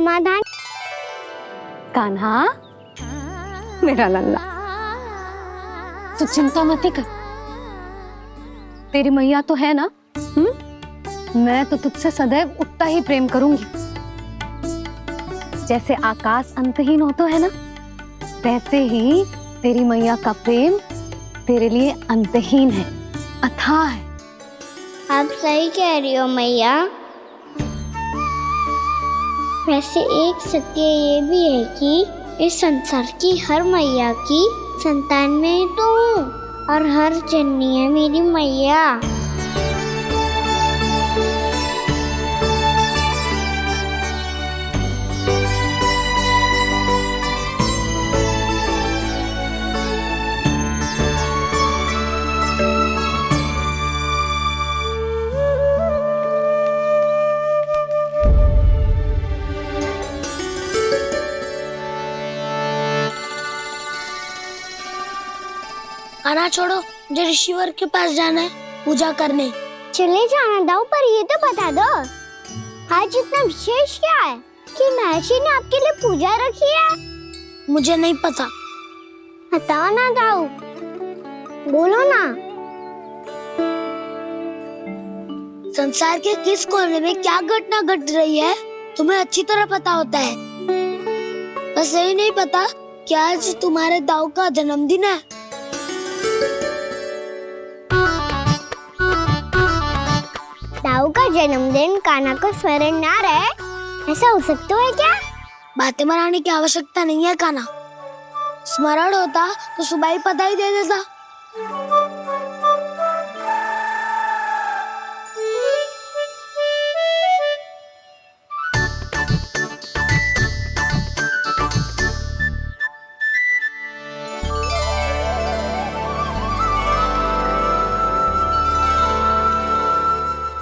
समाधान। कान्हा मेरा लल्ला, तू चिंता मत कर, तेरी मैया तो है ना। मैं तो तुझसे सदैव उतना ही प्रेम करूंगी। जैसे आकाश अंतहीन होता है ना, वैसे ही तेरी मैया का प्रेम तेरे लिए अंतहीन है, अथाह है। आप सही कह रही हो मैया। वैसे एक सत्य ये भी है कि इस संसार की हर मैया की संतान में तो हूँ, और हर जननी है मेरी मैया। खाना छोड़ो, मुझे ऋषिवर के पास जाना है पूजा करने। चले जाना दाऊ, पर ये तो बता दो आज इतना विशेष क्या है कि महर्षि ने आपके लिए पूजा रखी है? मुझे नहीं पता। बताओ ना दाऊ, बोलो ना। संसार के किस कोने में क्या घटना घट रही है तुम्हें अच्छी तरह पता होता है। बस यही नहीं पता कि आज तुम्हारे दाऊ का जन्मदिन है। दाऊ का जन्मदिन कान्हा को स्मरण ना रहे, ऐसा हो सकता है क्या? बातें बनाने की आवश्यकता नहीं है कान्हा, स्मरण होता तो सुबह ही पता ही दे देता।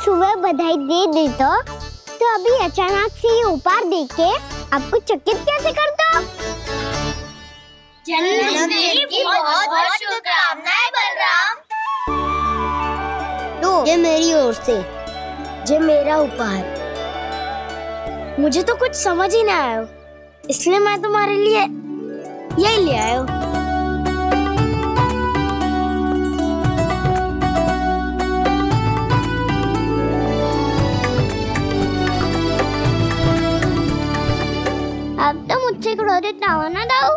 सुबह बधाई दे दी तो अभी अचानक से ये उपहार देख के आपको चकित कैसे कर दो? जन्मदिन की बहुत शुभकामनाएं बलराम। लो, ये मेरी ओर से, ये मेरा उपहार। मुझे तो कुछ समझ ही ना आया, इसलिए मैं तुम्हारे लिए यही ले आया हूँ। अब तो मुझसे क्रोधित ना होना दाऊ।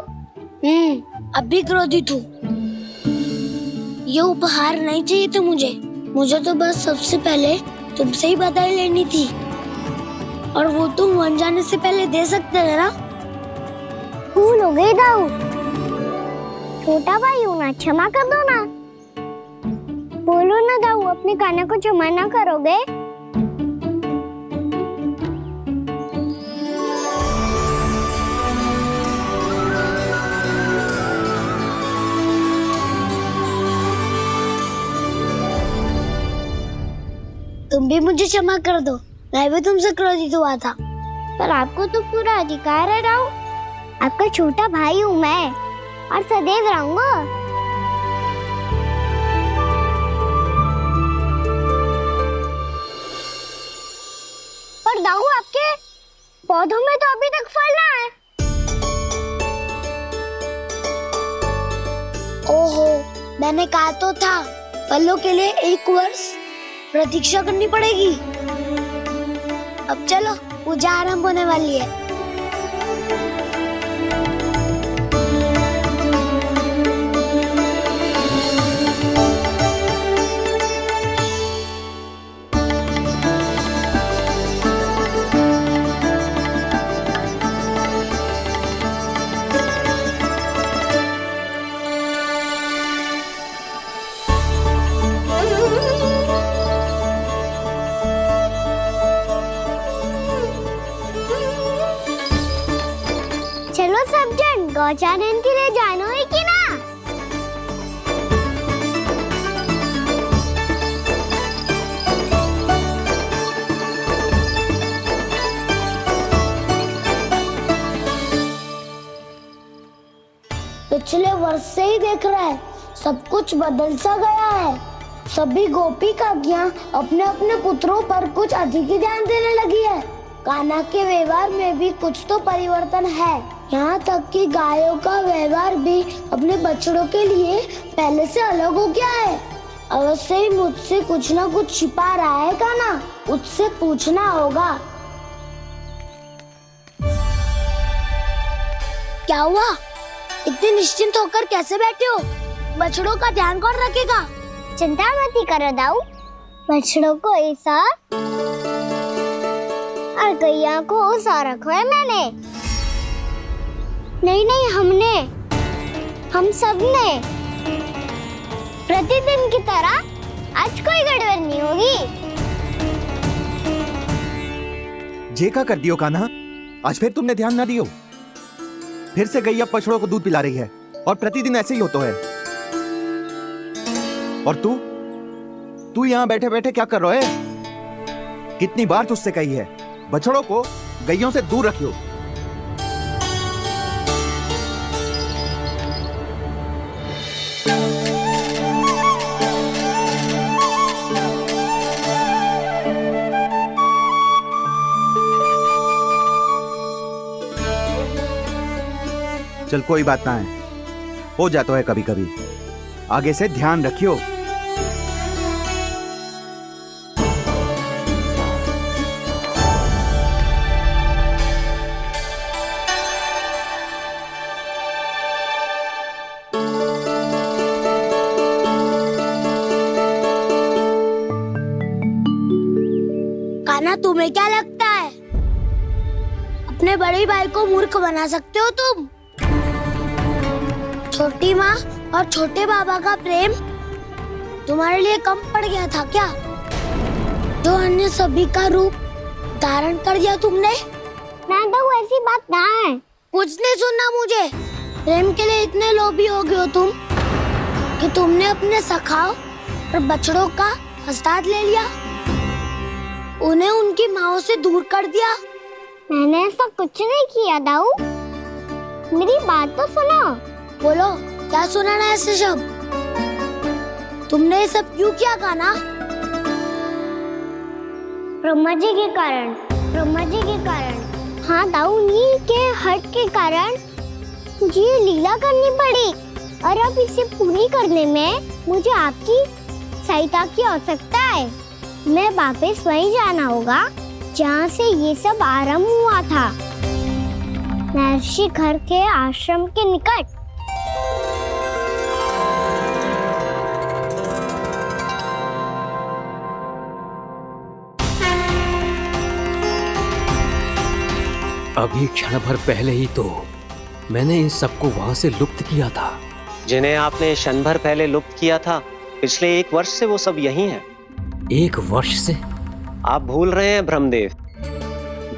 अब भी क्रोधित हूँ। ये उपहार नहीं चाहिए था मुझे तो बस सबसे पहले तुमसे ही बधाई लेनी थी, और वो तुम बन जाने से पहले दे सकते थे ना। भूल हो गई दाऊ, छोटा भाई हूँ ना, क्षमा कर दो ना। बोलो ना दाऊ, अपने कान्हा को क्षमा ना करोगे? तुम भी मुझे क्षमा कर दो, मैं भी तुमसे क्रोधित हुआ था। पर आपको तो पूरा अधिकार है दाऊ, आपका छोटा भाई हूँ मैं, और सदैव रहूंगा। पर दाऊ, आपके पौधों में तो अभी तक फल ना है। ओहो, मैंने कहा तो था फलों के लिए 1 वर्ष प्रतीक्षा करनी पड़ेगी। अब चलो, पूजा आरंभ होने वाली है। चलो सब जन गौचारण के लिए जानो है कि ना? पिछले वर्ष से ही देख रहा है, सब कुछ बदल सा गया है। सभी गोपी काकियां अपने अपने पुत्रों पर कुछ अधिक ही ध्यान देने लगी है। कान्हा के व्यवहार में भी कुछ तो परिवर्तन है। यहाँ तक कि गायों का व्यवहार भी अपने बछड़ों के लिए पहले से अलग हो गया है। अवश्य ही मुझसे कुछ ना कुछ छिपा रहा है कान्हा, उससे पूछना होगा। क्या हुआ? इतने निश्चिंत होकर कैसे बैठे हो? बछड़ों का ध्यान कौन रखेगा? चिंता मत करो दाऊ, बछड़ों को ऐसा और गैया को ऐसा रखा है मैंने। नहीं, हम सब ने प्रतिदिन की तरह आज कोई गड़बड़ नहीं होगी। जे का कर दियो कान्हा, आज फिर तुमने ध्यान ना दियो। फिर से गैया बछड़ों को दूध पिला रही है और प्रतिदिन ऐसे ही होता है। और तू यहाँ बैठे बैठे क्या कर रहा है? कितनी बार तुझसे कही है बछड़ों को गैयों से दूर रखियो। चल कोई बात ना है, हो जाता है कभी कभी। आगे से ध्यान रखियो। कान्हा, तुम्हें क्या लगता है अपने बड़े भाई को मूर्ख बना सकते हो तुम? छोटी माँ और छोटे बाबा का प्रेम तुम्हारे लिए कम पड़ गया था क्या? जो अन्य सभी का रूप धारण कर दिया तुमने? ना दाऊ, ऐसी बात ना है। कुछ नहीं सुनना मुझे। प्रेम के लिए इतने लोभी हो गए हो तुम कि तुमने अपने सखाओ और बछड़ों का हस्ताक्षर ले लिया, उन्हें उनकी माँओं से दूर कर दिया। मैंने ऐसा कुछ नहीं किया दाऊ, मेरी बात तो सुनो। बोलो, क्या सुनाना है ऐसे शब्द? तुमने ये सब क्यों किया कान्हा? ब्रह्मा जी के कारण। हाँ दाऊ, नील के हट के कारण मुझे ये लीला करनी पड़ी, और अब इसे पूरी करने में मुझे आपकी सहायता की आवश्यकता है। मैं वापस वहीं जाना होगा जहाँ से ये सब आरंभ हुआ था, महर्षि घर के आश्रम के निकट। अभी क्षण भर पहले ही तो मैंने इन सबको वहां से लुप्त किया था। जिन्हें आपने क्षण भर पहले लुप्त किया था, पिछले 1 वर्ष से वो सब यही हैं। 1 वर्ष से? आप भूल रहे हैं ब्रह्मदेव।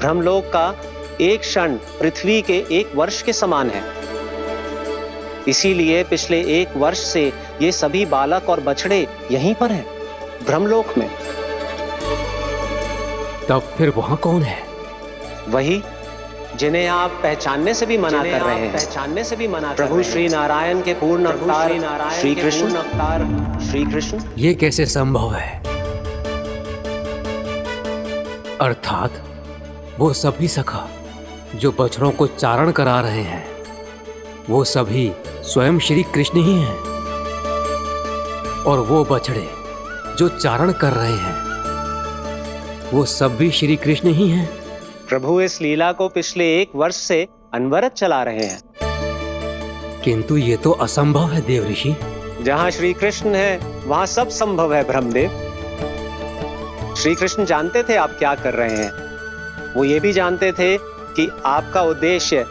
ब्रह्मलोक का एक क्षण पृथ्वी के 1 वर्ष के समान है। इसीलिए पिछले 1 वर्ष से ये सभी बालक और बछड़े यहीं पर हैं, ब्रह्मलोक में। तब फिर वहां कौन है? वही जिन्हें आप पहचानने से भी मना कर रहे हैं। प्रभु श्री नारायण के पूर्ण अवतार श्री कृष्ण। ये कैसे संभव है? अर्थात वो सभी सखा जो बछड़ों को चारण करा रहे हैं, वो सभी स्वयं श्री कृष्ण ही हैं, और वो बछड़े जो चारण कर रहे हैं, वो सब भी श्री कृष्ण ही हैं। प्रभु इस लीला को पिछले 1 वर्ष से अनवरत चला रहे हैं। किंतु ये तो असंभव है देव ऋषि। जहाँ श्री कृष्ण है वहाँ सब संभव है ब्रह्मदेव। श्री कृष्ण जानते थे आप क्या कर रहे हैं। वो ये भी जानते थे कि आपका उद्देश्य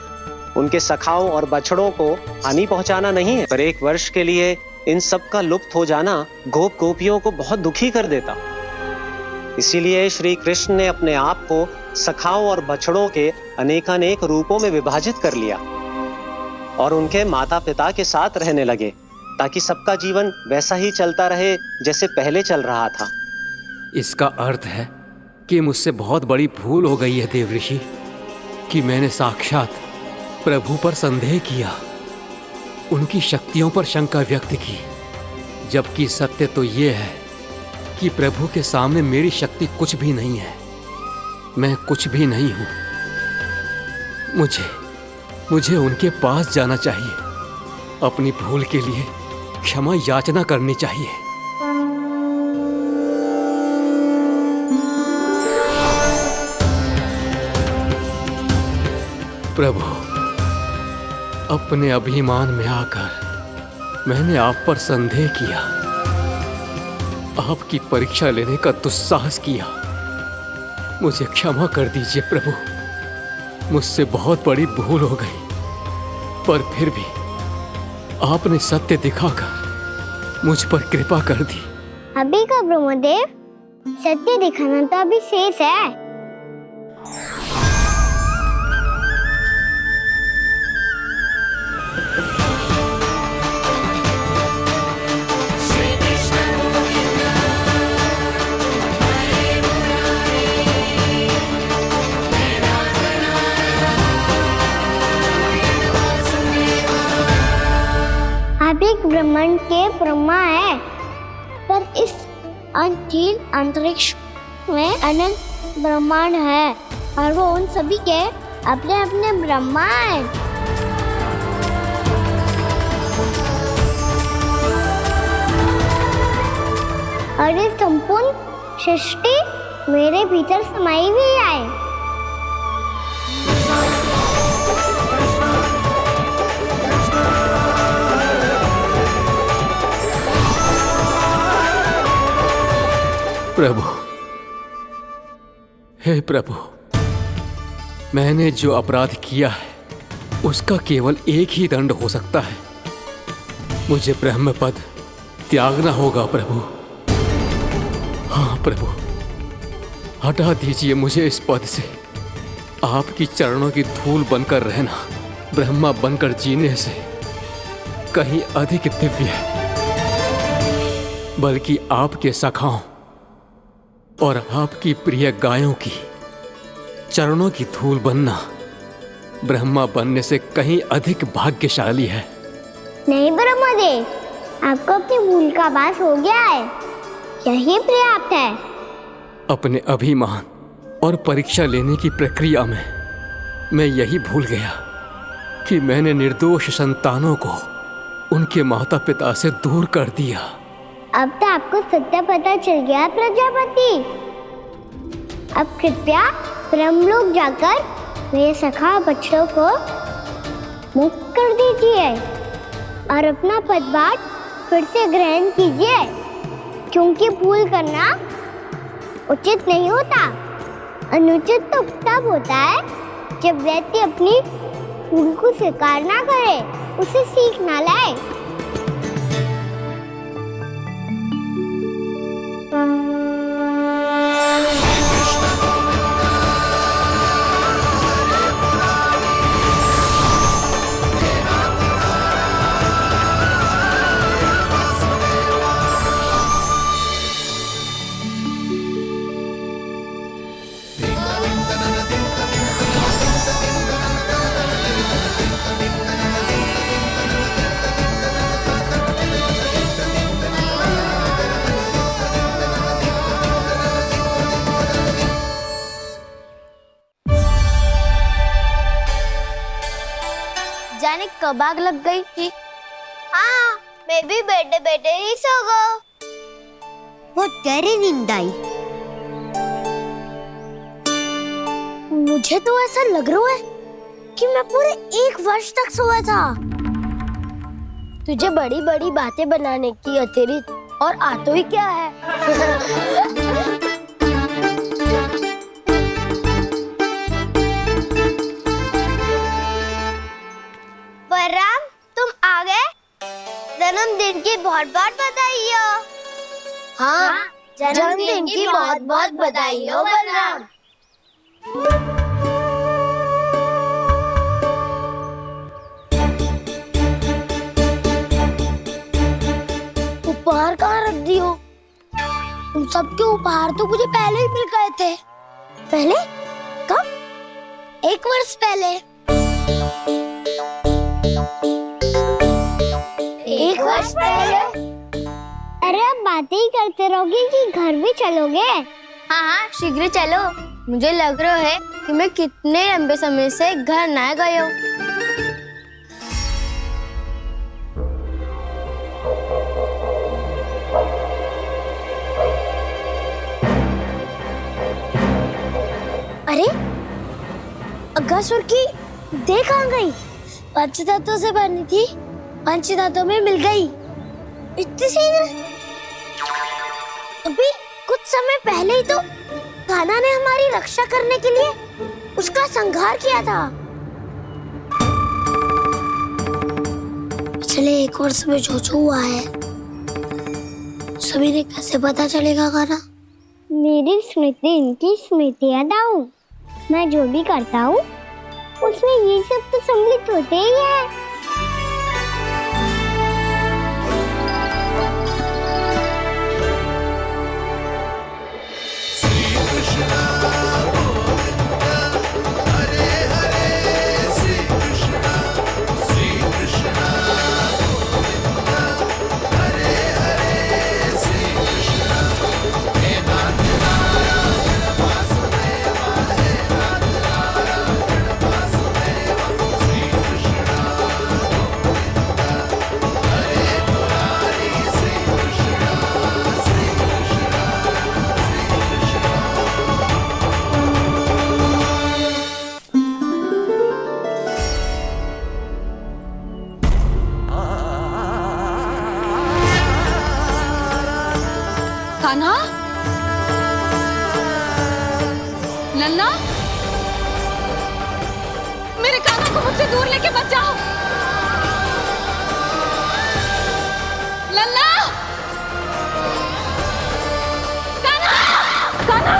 उनके सखाओं और बछड़ों को हानि पहुंचाना नहीं है, पर 1 वर्ष के लिए इन सब का लुप्त हो जाना गोप गोपियों को बहुत दुखी कर देता। इसीलिए श्री कृष्ण ने अपने आप को सखाओं और बछड़ों के अनेकानेक रूपों में विभाजित कर लिया और उनके माता पिता के साथ रहने लगे, ताकि सबका जीवन वैसा ही चलता रहे जैसे पहले चल रहा था। इसका अर्थ है कि मुझसे बहुत बड़ी भूल हो गई है देव ऋषि, कि मैंने साक्षात प्रभु पर संदेह किया, उनकी शक्तियों पर शंका व्यक्त की, जबकि सत्य तो ये है कि प्रभु के सामने मेरी शक्ति कुछ भी नहीं है। मैं कुछ भी नहीं हूं। मुझे उनके पास जाना चाहिए। अपनी भूल के लिए क्षमा याचना करनी चाहिए। प्रभु, अपने अभिमान में आकर मैंने आप पर संदेह किया, आपकी परीक्षा लेने का दुस्साहस किया। मुझे क्षमा कर दीजिए प्रभु, मुझसे बहुत बड़ी भूल हो गई, पर फिर भी आपने सत्य दिखाकर मुझ पर कृपा कर दी। अभी का ब्रह्मदेव, सत्य दिखाना तो अभी शेष है। आप एक ब्रह्मांड के ब्रह्मा है, पर इस अनंत अंतरिक्ष में अनंत ब्रह्मांड है और वो उन सभी के अपने अपने ब्रह्मा है। और ये संपूर्ण सृष्टि मेरे भीतर समाई हुई है। प्रभु, हे प्रभु, मैंने जो अपराध किया है उसका केवल एक ही दंड हो सकता है। मुझे ब्रह्म पद त्यागना होगा प्रभु। हाँ प्रभु, हटा दीजिए मुझे इस पद से। आपकी चरणों की धूल बनकर रहना ब्रह्मा बनकर जीने से कहीं अधिक दिव्य है। बल्कि आपके सखाओं और आपकी प्रिय गायों की चरणों की धूल बनना ब्रह्मा बनने से कहीं अधिक भाग्यशाली है। नहीं ब्रह्मदेव, आपको अपनी भूल का आभास हो गया है, यही पर्याप्त है। अपने अभिमान और परीक्षा लेने की प्रक्रिया में मैं यही भूल गया कि मैंने निर्दोष संतानों को उनके माता पिता से दूर कर दिया। अब तो आपको सत्य पता चल गया प्रजापति। अब कृपया ब्रह्मलोक जाकर मेरे सखा बच्चों को मुक्त कर दीजिए और अपना पदभार फिर से ग्रहण कीजिए, क्योंकि भूल करना उचित नहीं होता। अनुचित तो तब होता है जब व्यक्ति अपनी भूल को स्वीकार ना करे, उसे सीख ना लाए। जाने कब आग लग गई थी। हाँ, मैं भी बैठे बैठे ही सो गया। बहुत गहरी नींद आई। मुझे तो ऐसा लग रहा है कि मैं पूरे 1 वर्ष तक सोया था। तुझे बड़ी बड़ी बातें बनाने की अतिरिक्त और आता ही क्या है। बलराम, तुम आ गए? जन्मदिन की बहुत बहुत बधाई हो। हाँ, जन्मदिन की बहुत बहुत बधाई हो बलराम। उपहार कहाँ रख दी हो? तुम सबके उपहार तो मुझे पहले ही मिल गए थे। पहले? कब? 1 वर्ष पहले। 1 वर्ष पहले? अरे अब बातें ही करते रहोगे कि घर भी चलोगे? हाँ हाँ, शीघ्र चलो। मुझे लग रहा है कि मैं कितने लंबे समय से घर ना गई हूँ। अरे अगासुर की देह कहाँ गई? पंचतत्वों से बनी थी, पंचतत्वों में मिल गई। इतनी सी अभी कुछ समय पहले ही तो कान्हा ने हमारी रक्षा करने के लिए उसका संहार किया था। पिछले 1 वर्ष में जो हुआ है सभी ने कैसे पता चलेगा कान्हा? मेरी स्मृति इनकी स्मृति दाऊ। मैं जो भी करता हूँ उसमें ये सब तो सम्मिलित होते ही है। कान्हा, लल्ला, मेरे कान्हा को मुझसे दूर लेके मत जाओ। लल्ला, कान्हा, कान्हा।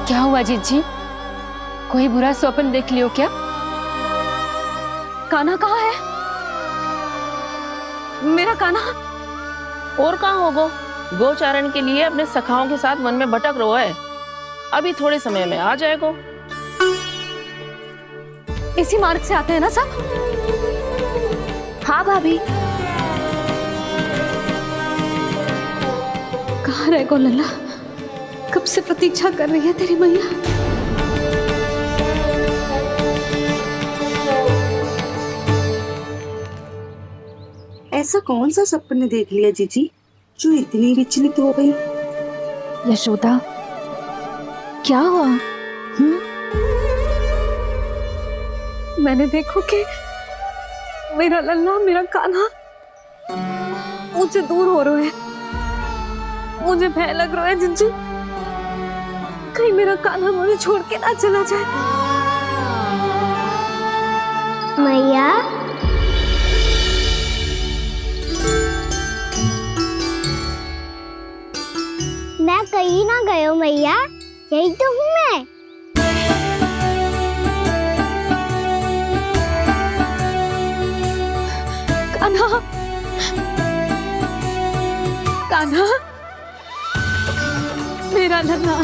क्या हुआ जीजी? कोई बुरा स्वप्न देख लियो क्या? कान्हा कहाँ है? मेरा कान्हा? और कहाँ होगो? गोचारण के लिए अपने सखाओं के साथ वन में भटक रहो है। अभी थोड़े समय में आ जाएगो। इसी मार्ग से आते हैं ना सब? हाँ भाभी। कहाँ रह गो लल्ला? कब से प्रतीक्षा कर रही है तेरी मैया। ऐसा कौन सा सपने देख लिया जीजी जो इतनी विचलित हो गई? यशोदा, क्या हुआ? मैंने देखो कि मेरा लल्ला, मेरा कान्हा मुझसे दूर हो रहे हैं। मुझे भय लग रहा है जीजी, कहीं मेरा कान्हा मुझे छोड़ के ना चला जाए। मैया, मैं कहीं ना गयो मैया, यही तो हूँ मैं। कान्हा, कान्हा, मेरा लल्ला।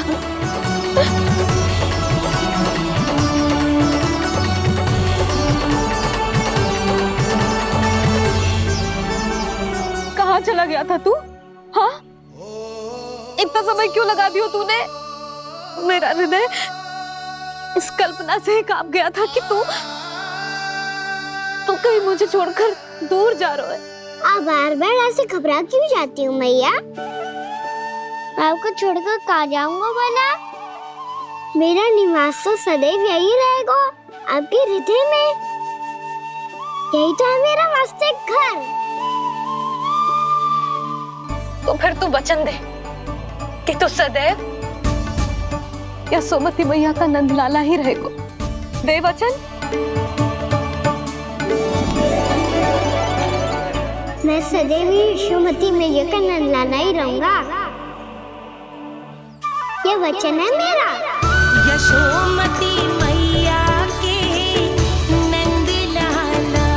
कहाँ चला गया था तू? हाँ, इतना समय क्यों लगा दियो तूने? मेरा हृदय इस कल्पना से ही कांप गया था कि तू कहीं मुझे छोड़कर दूर जा रहा है। आप बार बार ऐसे घबरा क्यों जाती हूँ मैया? आपको छोड़कर कहाँ जाऊंगा भला? मेरा निवास तो सदैव यही रहेगा, आपके हृदय में। यही तो है मेरा वास्तविक घर। तो फिर तू वचन दे कि तू सदैव यशोमती मैया का नंदलाला ही रहेगा। दे वचन। मैं सदैव यशोमती मैया का नंदलाला ही रहूंगा। ये वचन है मेरा। यशोमती मैया के नंदलाला,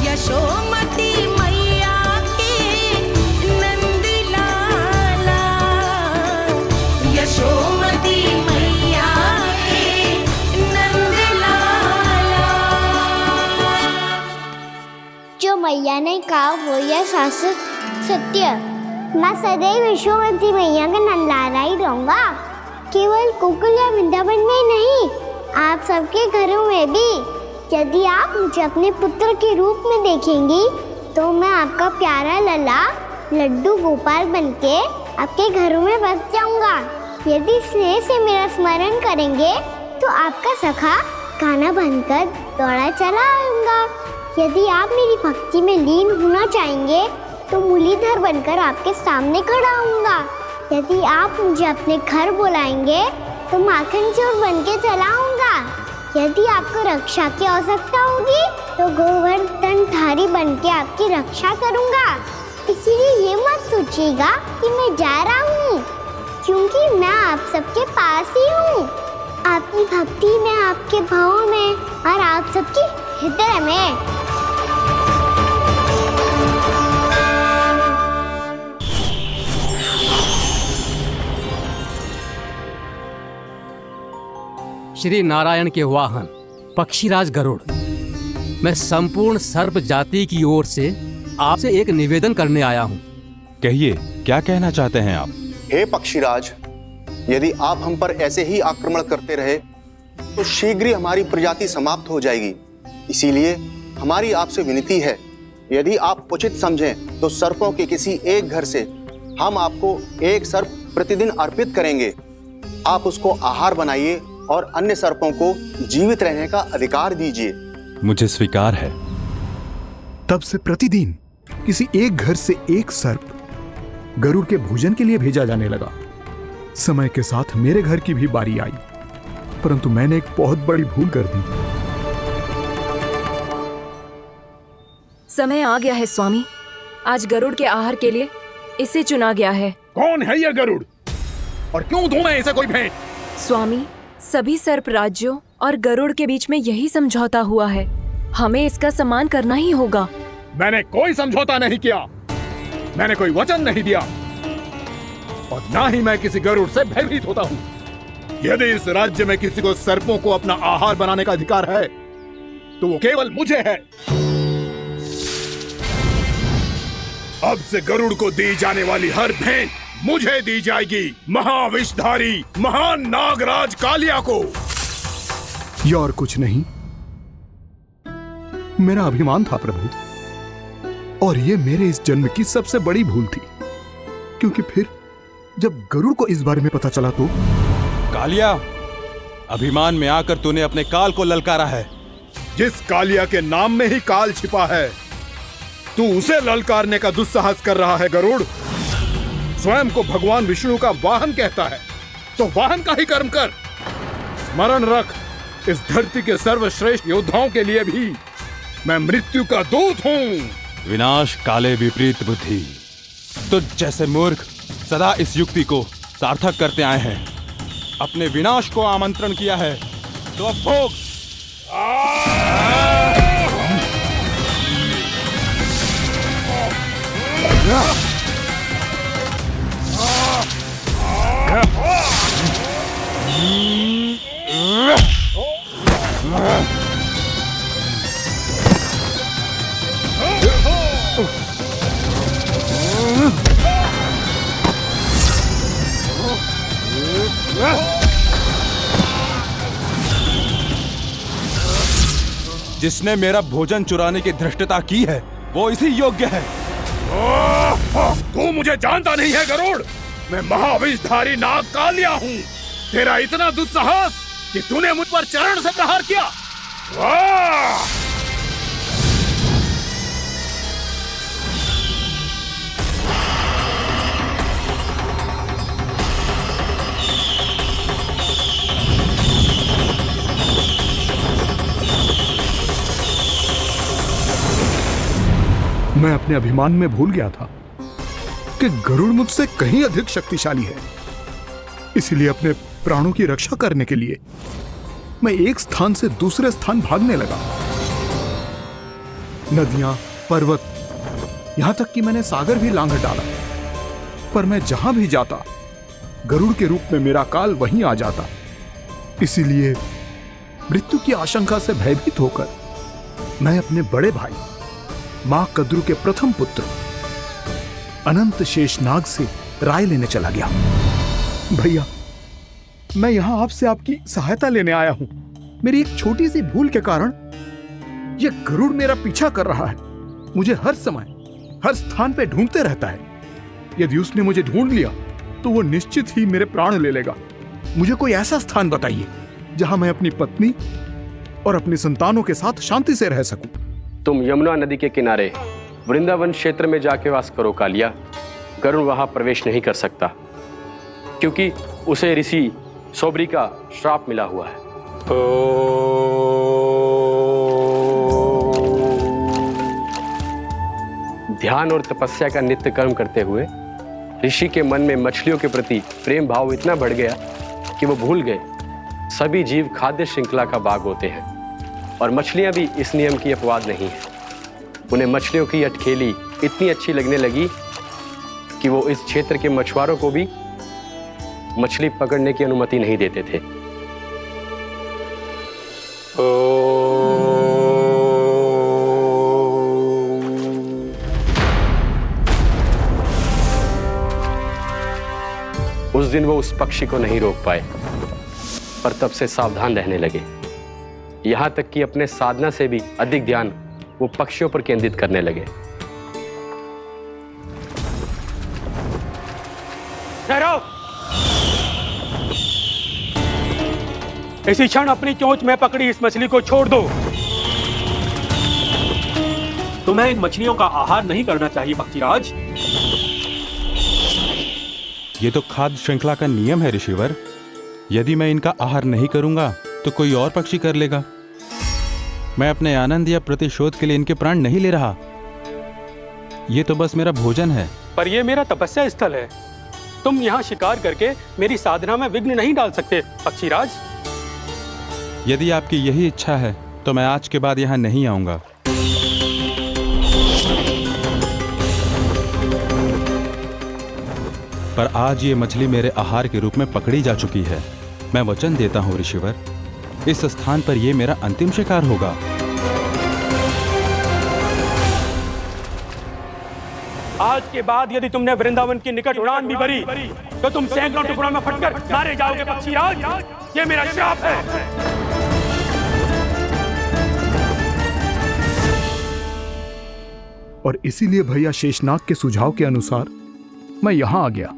यशोमती मैया के नंदलाला, यशोमती मैया के नंदलाला। जो मैया ने कहा वो यह शाश्वत सत्य। मैं सदैव विश्ववती मैया का नंदलाला ही रहूंगा, केवल गोकुल या वृंदावन में नहीं, आप सबके घरों में भी। यदि आप मुझे अपने पुत्र के रूप में देखेंगी तो मैं आपका प्यारा लला लड्डू गोपाल बनके आपके घरों में बस जाऊंगा। यदि स्नेह से मेरा स्मरण करेंगे तो आपका सखा गाना बनकर दौड़ा चला आऊंगा। यदि आप मेरी भक्ति में लीन होना चाहेंगे तो मुरलीधर बनकर आपके सामने खड़ा होऊंगा। यदि आप मुझे अपने घर बुलाएंगे तो माखन चोर बनके चला आऊंगा। यदि आपको रक्षा की आवश्यकता होगी तो गोवर्धनधारी बनके आपकी रक्षा करूंगा। इसीलिए ये मत सोचिएगा कि मैं जा रहा हूँ, क्योंकि मैं आप सबके पास ही हूँ, आपकी भक्ति में, आपके भाव में और आप सबके हृदय में। श्री नारायण के वाहन पक्षीराज गरुड़, मैं संपूर्ण सर्प जाति की ओर से आपसे एक निवेदन करने आया हूँ। कहिए, क्या कहना चाहते हैं आप? हे पक्षीराज, यदि आप हम पर ऐसे ही आक्रमण करते रहे तो शीघ्र ही हमारी प्रजाति समाप्त हो जाएगी। इसीलिए हमारी आपसे विनती है, यदि आप उचित समझें तो सर्पों के किसी एक घर से हम आपको एक सर्प प्रतिदिन अर्पित करेंगे। आप उसको आहार बनाइए और अन्य सर्पों को जीवित रहने का अधिकार दीजिए। मुझे स्वीकार है। तब से प्रतिदिन किसी एक घर से एक सर्प गरुड़ के भोजन के लिए भेजा जाने लगा। समय के साथ मेरे घर की भी बारी आई, परंतु मैंने एक बहुत बड़ी भूल कर दी। समय आ गया है स्वामी, आज गरुड़ के आहार के लिए इसे चुना गया है। कौन है यह गरुड़ और क्यों दूं मैं इसे कोई भेंट? स्वामी, सभी सर्प राज्यों और गरुड़ के बीच में यही समझौता हुआ है, हमें इसका सम्मान करना ही होगा। मैंने कोई समझौता नहीं किया, मैंने कोई वचन नहीं दिया और ना ही मैं किसी गरुड़ से भयभीत होता हूँ। यदि इस राज्य में किसी को सर्पों को अपना आहार बनाने का अधिकार है तो वो केवल मुझे है। अब से गरुड़ को दी जाने वाली हर भेंट मुझे दी जाएगी, महाविषधारी महान नागराज कालिया को। यह और कुछ नहीं, मेरा अभिमान था प्रभु, और ये मेरे इस जन्म की सबसे बड़ी भूल थी, क्योंकि फिर जब गरुड़ को इस बारे में पता चला तो। कालिया, अभिमान में आकर तूने अपने काल को ललकारा है। जिस कालिया के नाम में ही काल छिपा है, तू उसे ललकारने का दुस्साहस कर रहा है गरुड़। स्वयं को भगवान विष्णु का वाहन कहता है तो वाहन का ही कर्म कर। स्मरण रख, इस धरती के सर्वश्रेष्ठ योद्धाओं के लिए भी मैं मृत्यु का दूत हूँ। विनाश काले विपरीत बुद्धि, तुझ जैसे मूर्ख सदा इस युक्ति को सार्थक करते आए हैं। अपने विनाश को आमंत्रण किया है तो अब भोग। जिसने मेरा भोजन चुराने की धृष्टता की है वो इसी योग्य है। तू मुझे जानता नहीं है गरुड़, मैं महाविषधारी नाग कालिया हूँ। तेरा इतना दुस्साहस कि तूने मुझ पर चरण से प्रहार किया। वाह! मैं अपने अभिमान में भूल गया था कि गरुड़ मुझसे कहीं अधिक शक्तिशाली है। इसलिए अपने प्राणों की रक्षा करने के लिए मैं एक स्थान से दूसरे स्थान भागने लगा। नदियां, पर्वत, यहां तक कि मैंने सागर भी लांघ डाला, पर मैं जहां भी जाता गरुड़ के रूप में मेरा काल वहीं आ जाता। इसीलिए मृत्यु की आशंका से भयभीत होकर मैं अपने बड़े भाई मां कद्रू के प्रथम पुत्र अनंत शेषनाग से राय लेने चला गया। भैया, मैं यहां आपसे आपकी सहायता लेने आया हूं। मेरी एक छोटी सी भूल के कारण यह गरुड़ मेरा पीछा कर रहा है। मुझे हर समय हर स्थान पे ढूंढते रहता है। यदि उसने मुझे ढूंढ लिया तो वो निश्चित ही मेरे प्राण ले लेगा। मुझे कोई ऐसा स्थान बताइए जहां मैं अपनी पत्नी और अपनी संतानों के साथ शांति से रह सकूं। तुम यमुना नदी के किनारे वृंदावन क्षेत्र में जाके वास करो कालिया। गरुड़ वहां प्रवेश नहीं कर सकता क्योंकि उसे ऋषि सोबरी का श्राप मिला हुआ है। ध्यान और तपस्या का नित्य कर्म करते हुए ऋषि के मन में मछलियों के प्रति प्रेम भाव इतना बढ़ गया कि वो भूल गए सभी जीव खाद्य श्रृंखला का भाग होते हैं और मछलियां भी इस नियम की अपवाद नहीं है। उन्हें मछलियों की अटखेली इतनी अच्छी लगने लगी कि वो इस क्षेत्र के मछुआरों को भी मछली पकड़ने की अनुमति नहीं देते थे। उस दिन वो उस पक्षी को नहीं रोक पाए, पर तब से सावधान रहने लगे। यहां तक कि अपने साधना से भी अधिक ध्यान वो पक्षियों पर केंद्रित करने लगे। ठहरो! इसी क्षण अपनी चोंच में पकड़ी इस मछली को छोड़ दो। तुम्हें इन मछलियों का आहार नहीं करना चाहिए पक्षीराज। ये तो खाद्य श्रृंखला का नियम है ऋषिवर। यदि मैं इनका आहार नहीं करूंगा तो कोई और पक्षी कर लेगा। मैं अपने आनंद या प्रतिशोध के लिए इनके प्राण नहीं ले रहा। ये तो बस मेरा भोजन है। पर यह मेरा तपस्या स्थल है। तुम यहाँ शिकार करके मेरी साधना में विघ्न नहीं डाल सकते पक्षीराज। यदि आपकी यही इच्छा है तो मैं आज के बाद यहाँ नहीं आऊंगा। पर आज ये मछली मेरे आहार के रूप में पकड़ी जा चुकी है। मैं वचन देता हूँ ऋषिवर, इस स्थान पर यह मेरा अंतिम शिकार होगा। आज के बाद यदि तुमने वृंदावन की निकट उड़ान भी भरी तो तुम सैकड़ों टुकड़ों में फटकर मारे जाओगे पक्षीराज। ये मेरा श्राप है। और इसीलिए भैया शेषनाग के सुझाव के अनुसार मैं यहां आ गया।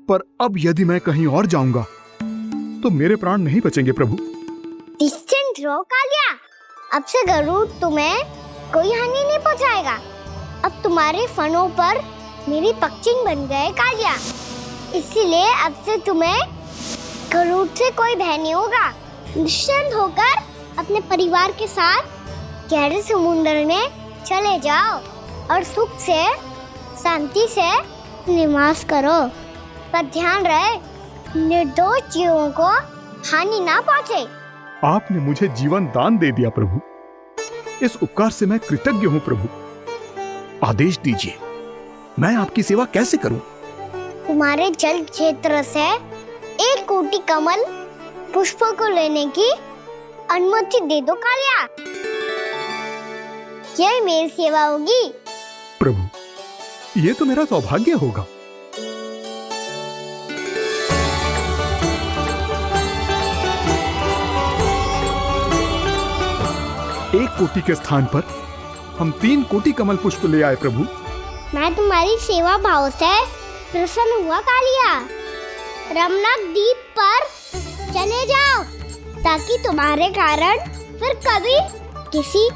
पर अब यदि मैं कहीं और जाऊंगा तो मेरे प्राण नहीं बचेंगे प्रभु। डिस्टेंट रहो कालिया। अब से गरुड़ तुम्हें कोई हानि नहीं पहुंचाएगा। अब तुम्हारे फनों पर मेरी पक्षिंग बन गए कालिया। इसीलिए अब से तुम्हें गरुड़ से कोई भय नहीं होगा। निश्चिंत होकर अपने परिवार के साथ गहरे समुद्र में चले जाओ और सुख से शांति से निवास करो। पर ध्यान रहे निर्दोष जीवों को हानि ना पहुंचे। आपने मुझे जीवन दान दे दिया प्रभु। इस उपकार से मैं कृतज्ञ हूँ प्रभु। आदेश दीजिए, मैं आपकी सेवा कैसे करूं? तुम्हारे जल क्षेत्र से 1 कोटि कमल पुष्पों को लेने की अनुमति दे दो कालिया। यही मेरी सेवा होगी। प्रभु, ये तो मेरा सौभाग्य होगा। एक कोटि के स्थान पर हम 3 कोटि कमल पुष्प ले आए प्रभु। मैं तुम्हारी सेवा भाव से प्रसन्न हुआ कालिया। रमनक द्वीप पर चले जाओ ताकि तुम्हारे कारण फिर कभी किसी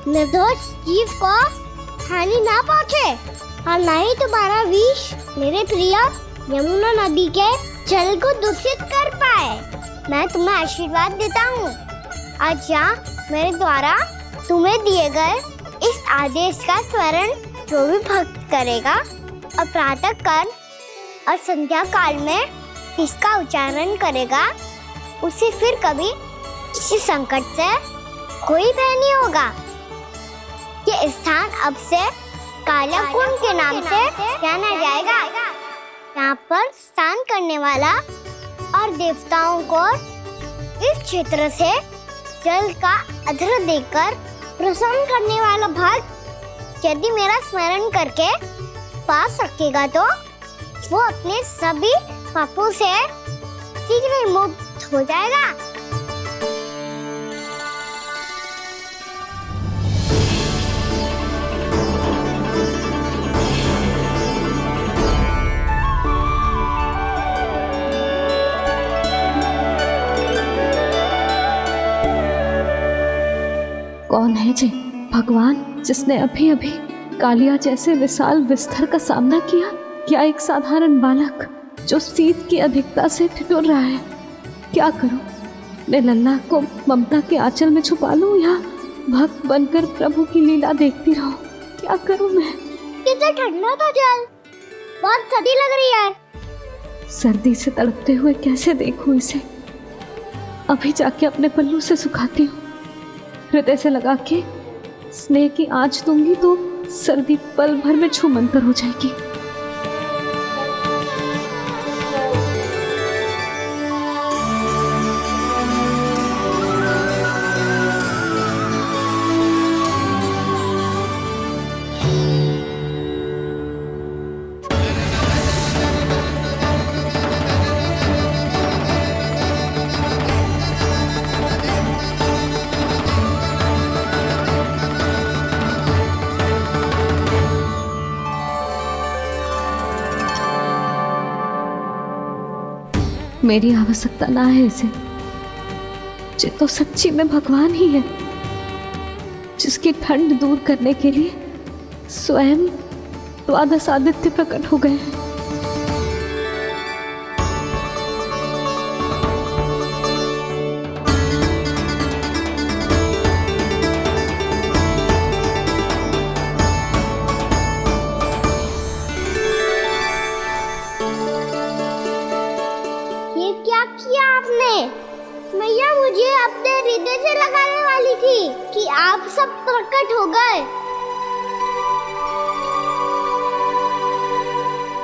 निर्दोष जीव को हानि ना पहुंचे और न ही तुम्हारा विष मेरे प्रिय यमुना नदी के जल को दूषित कर पाए। मैं तुम्हें आशीर्वाद देता हूँ। आज यहाँ मेरे द्वारा तुम्हें दिए गए इस आदेश का स्मरण जो भी भक्त करेगा और प्रातः काल और संध्या काल में इसका उच्चारण करेगा, उसे फिर कभी किसी संकट से कोई भय नहीं होगा। ये स्थान अब से काला कुंड के नाम से जाना जाएगा। यहाँ पर स्नान करने वाला और देवताओं को इस क्षेत्र से जल का अर्घ्य देकर प्रसन्न करने वाला भक्त यदि मेरा स्मरण करके पास रखेगा तो वो अपने सभी पापों से शीघ्र ही मुक्त हो जाएगा। कौन है जी भगवान जिसने अभी अभी कालिया जैसे विशाल विस्तर का सामना किया? क्या एक साधारण बालक जो शीत की अधिकता से ठिठुर रहा है? क्या करूं? मैं लल्ला को ममता के आंचल में छुपा लूं या भक्त बनकर प्रभु की लीला देखती रहूं? क्या करूं मैं? कितना ठंडा था जल, बहुत सर्दी लग रही है। सर्दी से तड़पते हुए कैसे देखूं इसे? अभी जाके अपने पल्लू से सुखाती हूँ। हृदय से लगा के स्नेह की आंच दूंगी तो सर्दी पल भर में छूमंतर हो जाएगी। मेरी आवश्यकता ना है इसे। ये तो सच्ची में भगवान ही है जिसकी ठंड दूर करने के लिए स्वयं द्वादश आदित्य प्रकट हो गए हैं। मैया मुझे अपने हृदय से लगाने वाली थी कि आप सब प्रकट हो गए।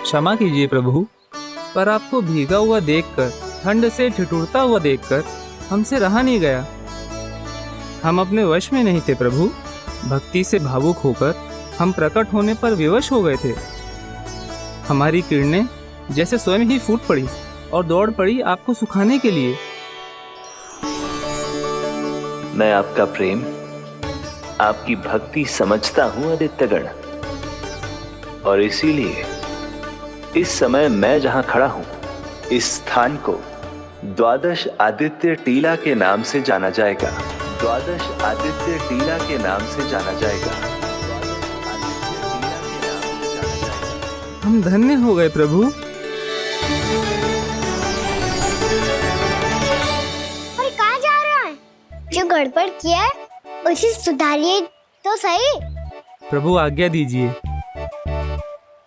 क्षमा कीजिए प्रभु, पर आपको भीगा हुआ देखकर, ठंड से ठिठुरता हुआ देखकर हमसे रहा नहीं गया। हम अपने वश में नहीं थे प्रभु। भक्ति से भावुक होकर हम प्रकट होने पर विवश हो गए थे। हमारी किरणें जैसे स्वयं ही फूट पड़ी और दौड़ पड़ी आपको सुखाने के लिए। मैं आपका प्रेम, आपकी भक्ति समझता हूं आदित्यगण, और इसीलिए इस समय मैं जहां खड़ा हूं, इस स्थान को द्वादश आदित्य टीला के नाम से जाना जाएगा। द्वादश आदित्य टीला के नाम से जाना जाएगा। हम धन्य हो गए प्रभु। और कहाँ जा रहा है? जो गड़बड़ किया है उसे सुधारिए तो सही। प्रभु आज्ञा दीजिए।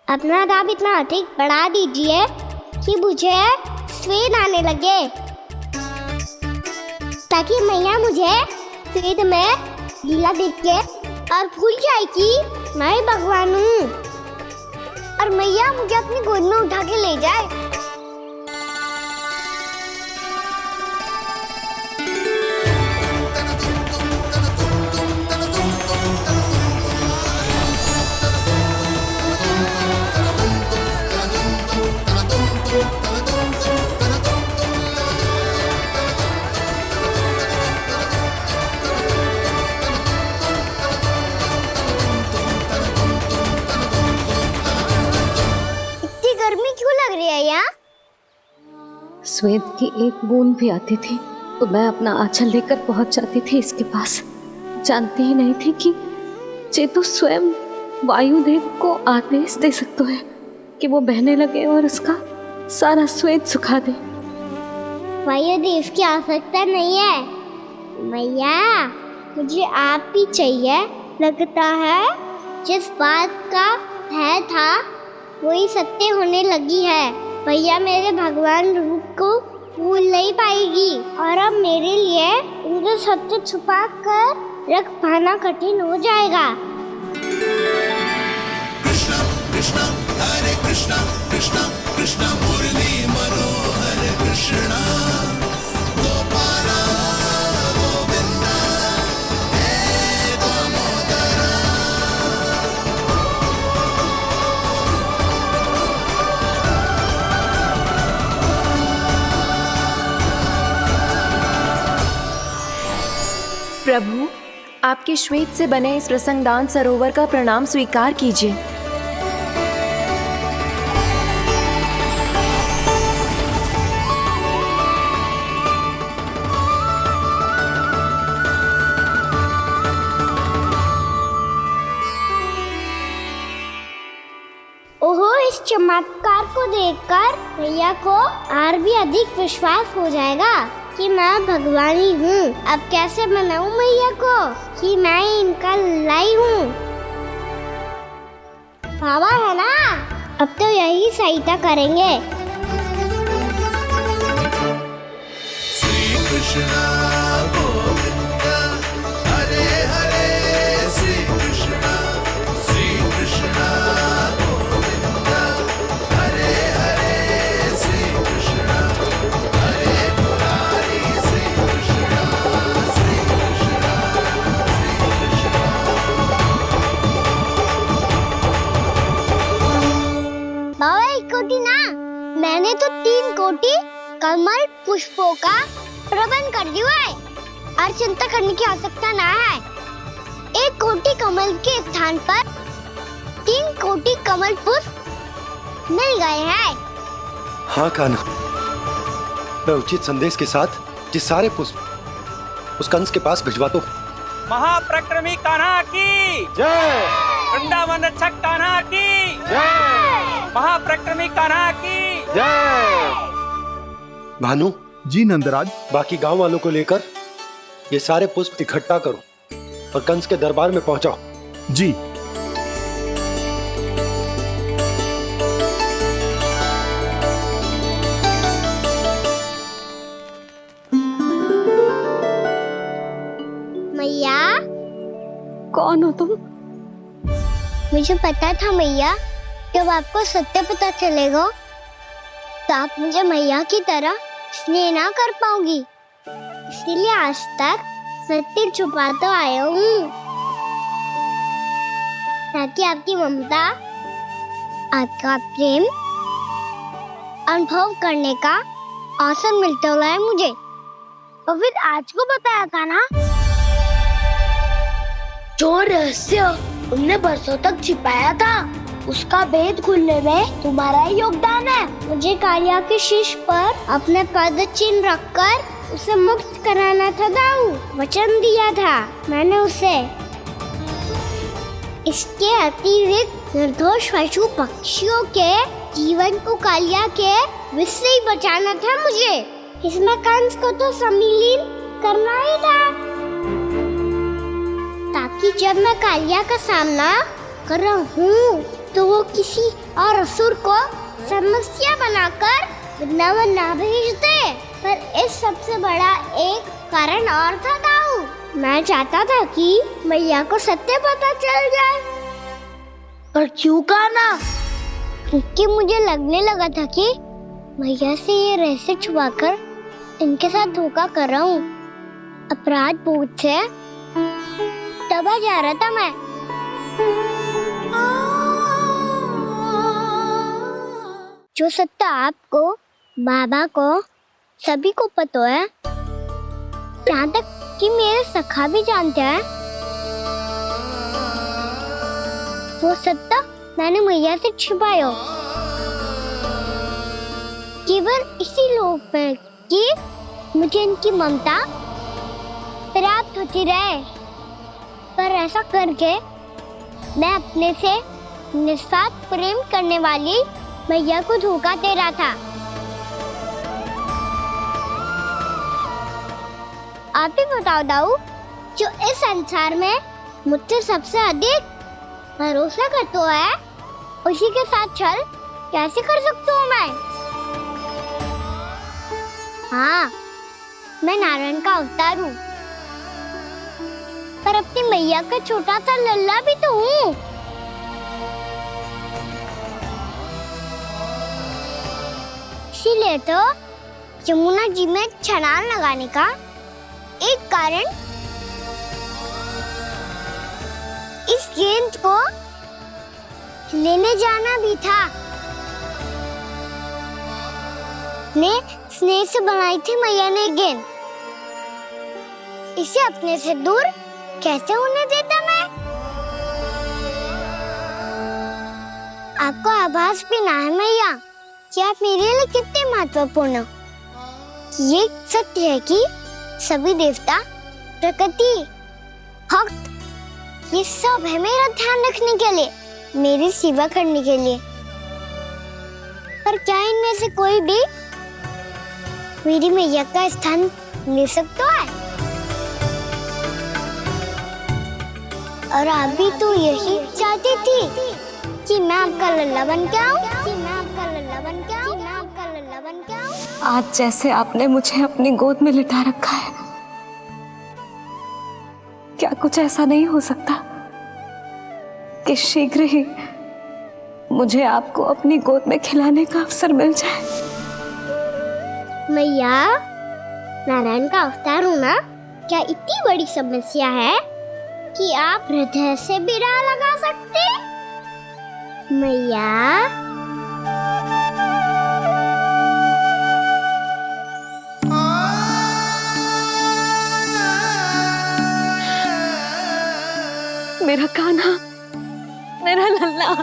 अपना दाब इतना अधिक बढ़ा दीजिए कि मुझे स्वेद आने लगे, ताकि मैया मुझे स्वेद में लीला देख के और भूल जाए कि मैं भगवान हूँ, और मैया मुझे अपनी गोद में उठा के ले जाए। स्वेद की एक बूंद भी आती थी तो मैं अपना आंचल लेकर पहुंच जाती थी इसके पास। जानती ही नहीं थी कि चेतु स्वयं वायुदेव को आदेश दे सकते हैं कि वो बहने लगे और उसका सारा स्वेद सुखा दे। वायुदेव की आवश्यकता नहीं है मैया, मुझे आप ही चाहिए। लगता है जिस बात का भय था वही सत्य होने लगी है। भैया मेरे भगवान रूप को भूल नहीं पाएगी, और अब मेरे लिए उनके सत्य छुपा कर रख पाना कठिन हो जाएगा। कृष्णा कृष्णा हरे कृष्णा कृष्णा कृष्णा मुरली मनोहर कृष्णा गोपाला गोविंदा हे दामोदरा। प्रभु, आपके श्वेत से बने इस प्रसंगदान सरोवर का प्रणाम स्वीकार कीजिए। ओहो, इस चमत्कार को देखकर भैया को और भी अधिक विश्वास हो जाएगा कि मैं भगवानी हूँ। अब कैसे मनाऊं मैया को कि मैं इनका लाई हूँ। बाबा है ना, अब तो यही सहायता करेंगे। श्री कृष्ण गोविंद हरे हरे, श्री कृष्ण गोविंद हरे हरे, श्री कृष्ण हरे मुरारी, श्री कृष्ण श्री कृष्ण श्री कृष्ण। बाबा एक कोटी ना, मैंने तो 3 कोटी कमल पुष्पों का प्रबंध कर दिया है और चिंता करने की आवश्यकता ना है। 1 कोटी कमल के स्थान पर 3 कोटी कमल पुष्प मिल गए हैं। हाँ कान्हा, मैं उचित संदेश के साथ ये सारे पुष्प उस कंस के पास भिजवाता हूँ। महाप्रक्रमी कान्हा की जय, वृंदावन रक्षक कान्हा की जय, महाप्रक्रमी कान्हा की जय। भानु जी नंदराज, बाकी गांव वालों को लेकर ये सारे पुष्प इकट्ठा करो और कंस के दरबार में पहुंचाओ। जी। मैया, कौन हो तुम? मुझे पता था मैया, जब आपको सत्य पता चलेगा तो आप मुझे मैया की तरह स्नेह ना कर पाओगी, इसीलिए आज तक सत्य छुपाता आया हूँ, ताकि आपकी ममता, आपका प्रेम अनुभव करने का अवसर मिलता हुआ है मुझे। तो फिर आज को बताया था ना, जो रहस्य तुमने बरसों तक छिपाया था, उसका भेद खुलने में तुम्हारा ही योगदान है। मुझे कालिया के शीश पर अपने पद चिन्ह रखकर उसे मुक्त कराना था दाऊ, वचन दिया था मैंने उसे। इसके अतिरिक्त निर्दोष पशु पक्षियों के जीवन को कालिया के विष से ही बचाना था मुझे। इसमें कंस को तो सम्मिलित करना ही था, ताकि जब मैं कालिया का सामना कर रहा हूँ तो वो किसी और असुर को समस्या बनाकर वृंदावन ना भेज दे। पर इस सबसे बड़ा एक कारण और था दाऊ, मैं चाहता था कि मैया को सत्य पता चल जाए। पर क्यों कान्हा? क्योंकि मुझे लगने लगा था कि मैया से ये रहस्य छुपाकर इनके साथ धोखा कर रहा हूँ। अपराध बोध से दबा जा रहा था मैं। जो सत्य आपको, बाबा को, सभी को पता है, यहाँ तक कि मेरे सखा भी जानते हैं, वो सत्य मैंने मैया से छिपाया केवल इसी लोभ में कि मुझे इनकी ममता प्राप्त होती रहे। पर ऐसा करके मैं अपने से निस्वार्थ प्रेम करने वाली मैया को धोखा दे रहा था। आप ही बताओ दाऊ, जो इस संसार में मुझसे सबसे अधिक भरोसा करता है, उसी के साथ छल कैसे कर सकता हूँ मैं? हाँ, मैं नारायण का अवतार हूँ, पर अपनी मैया का छोटा सा लल्ला भी तो हूँ। इसीलिए तो यमुना जी में छलांग लगाने का एक कारण इस गेंद को लेने जाना भी था। ने स्नेह से बनाई थी मैया ने गेंद, इसे अपने से दूर कैसे होने देता मैं? आपको आभास भी ना है मैया कि आप मेरे लिए कितने महत्वपूर्ण हो। ये सत्य है कि सभी देवता, प्रकृति, भक्त, ये सब है मेरा ध्यान रखने के लिए, मेरी सेवा करने के लिए। पर क्या इनमें से कोई भी मेरी मैया का स्थान ले सकता है? और आप भी तो यही चाहती थी कि मैं आपका लल्ला बन के आऊं, कि मैं आपका लल्ला बन के आऊं, कि मैं आपका लल्ला बन के आऊं। आज जैसे आपने मुझे अपनी गोद में लिटा रखा है, क्या कुछ ऐसा नहीं हो सकता कि शीघ्र ही मुझे आपको अपनी गोद में खिलाने का अवसर मिल जाए? मैया, नारायण का अवतार होना क्या इतनी बड़ी समस्या है कि आप हृदय से भी राह लगा सकते? मैया, मेरा कान्हा, मेरा लल्ला।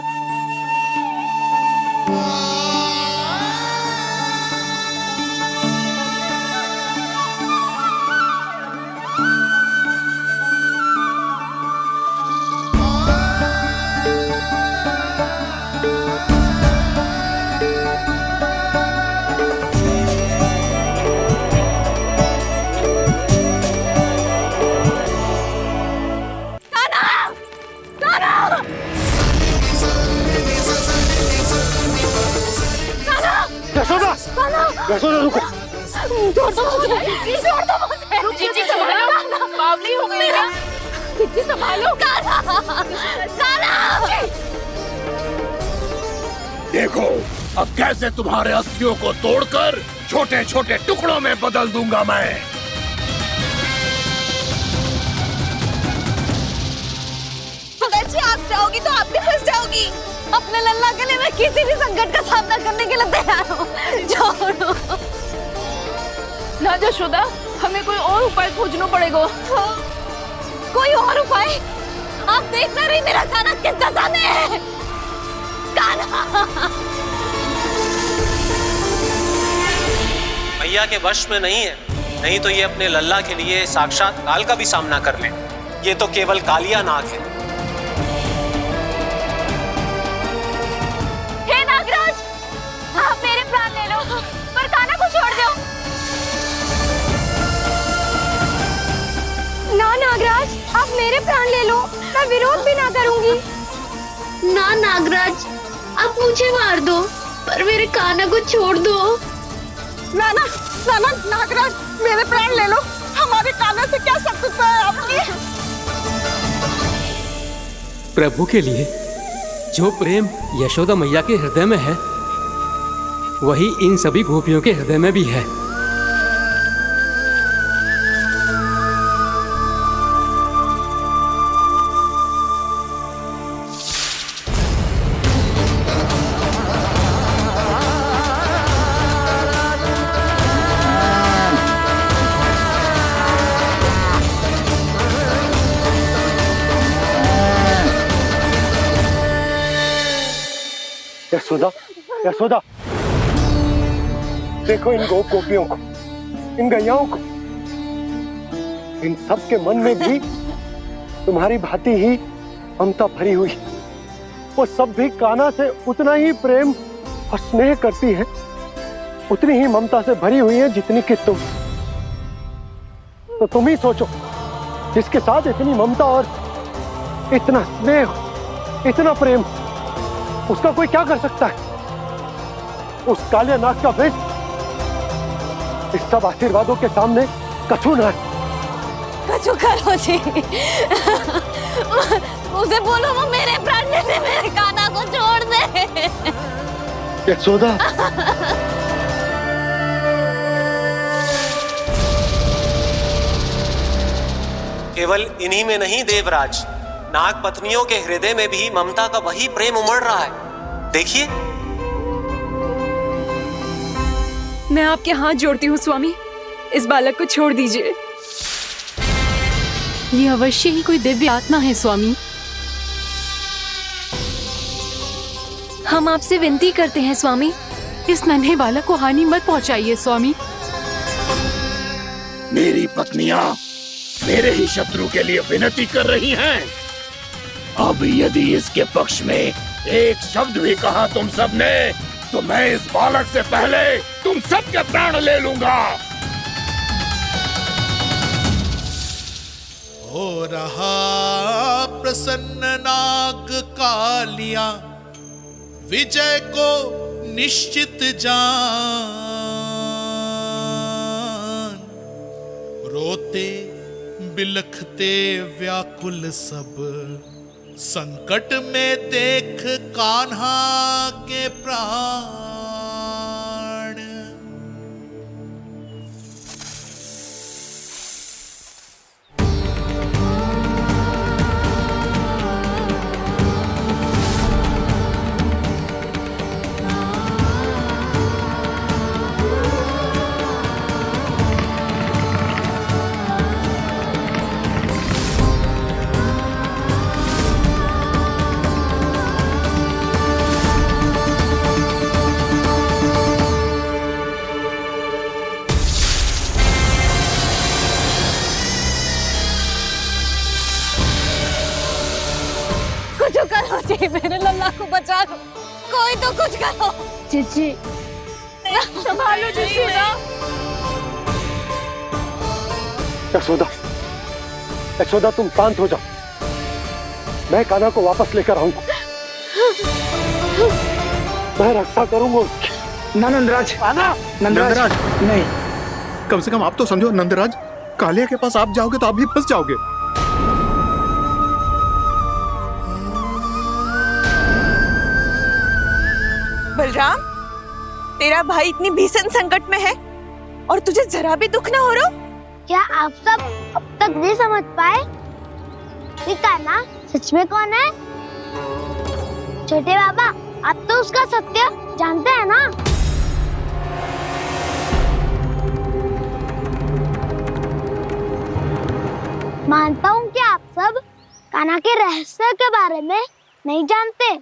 यशोदा रुको। छोड़ दो मुझे, छोड़ दो मुझे। जीजी संभालो, बावली हो गई है। जीजी संभालो। देखो अब कैसे तुम्हारे अस्थियों को तोड़कर छोटे छोटे टुकड़ों में बदल दूंगा मैं। अगर जी आप जाओगी तो आप भी फंस जाओगी। अपने लल्ला के लिए मैं किसी भी संकट का सामना करने के लिए तैयार हूँ। छोड़ो ना यशोदा, हमें कोई और उपाय खोजना पड़ेगा। कोई और उपाय? आप देख ना रही मेरा कान्हा किस दशा में है। कान्हा मैया के वश में नहीं है, नहीं तो ये अपने लल्ला के लिए साक्षात काल का भी सामना कर ले। ये तो केवल कालिया नाग है। हे नागराज, आप मेरे प्राण ले लो पर कान्हा को छोड़ दो। ना नागराज, आप मेरे प्राण ले लो, मैं विरोध भी ना करूंगी। ना नागराज, आप मुझे मार दो पर मेरे कान्हा को छोड़ दो। ना ना ना ना नागराज, मेरे प्राण ले लो, हमारे कान्हा से क्या शत्रुता है आपकी? प्रभु के लिए जो प्रेम यशोदा मैया के हृदय में है, वही इन सभी गोपियों के हृदय में भी है। यशोदा, यशोदा, देखो इन गोपियों को, इन गैयाओं को, इन सब के मन में भी तुम्हारी भांति ही ममता भरी हुई। वो सब भी कान्हा से उतना ही प्रेम और स्नेह करती है, उतनी ही ममता से भरी हुई है जितनी कि तुम। तो तुम ही सोचो, जिसके साथ इतनी ममता और इतना स्नेह, इतना प्रेम, उसका कोई क्या कर सकता है? उस कालिया नाग का वेश इस सब आशीर्वादों के सामने कछु न है। कछु करो जी, उसे बोलो वो मेरे प्राण ले ले, मेरे कान्हा को छोड़ दे। यशोदा, केवल इन्हीं में नहीं देवराज, नाग पत्नियों के हृदय में भी ममता का वही प्रेम उमड़ रहा है। देखिए। मैं आपके हाथ जोड़ती हूँ स्वामी, इस बालक को छोड़ दीजिए। ये अवश्य ही कोई दिव्य आत्मा है स्वामी। हम आपसे विनती करते हैं स्वामी, इस नन्हे बालक को हानि मत पहुंचाइए स्वामी। मेरी पत्नियां मेरे ही शत्रु के लिए विनती कर रही हैं। अब यदि इसके पक्ष में एक शब्द भी कहा तुम सबने, तो मैं इस बालक से पहले तुम सबके प्राण ले लूंगा। हो रहा प्रसन्न नाग कालिया, विजय को निश्चित जान। रोते बिलखते व्याकुल सब, संकट में देख कान्हा के प्राण। कुछ करो जी, मेरे लल्ला को बचा लो, कोई तो कुछ करो। जीजी संभालो यशोदा। यशोदा, यशोदा तुम शांत हो जाओ, मैं कान्हा को वापस लेकर आऊंगा, मैं रक्षा करूंगा उसकी। ना नंदराज, नंदराज नहीं, कम से कम आप तो समझो नंदराज, कालिया के पास आप जाओगे तो आप भी फंस जाओगे। बलराम, तेरा भाई इतनी भीषण संकट में है और तुझे जरा भी दुख ना हो रहा? क्या आप सब अब तक नहीं समझ पाए कि कान्हा सच में कौन है? छोटे बाबा, आप तो उसका सत्य जानते हैं ना? मानता हूँ कि आप सब कान्हा के रहस्य के बारे में नहीं जानते,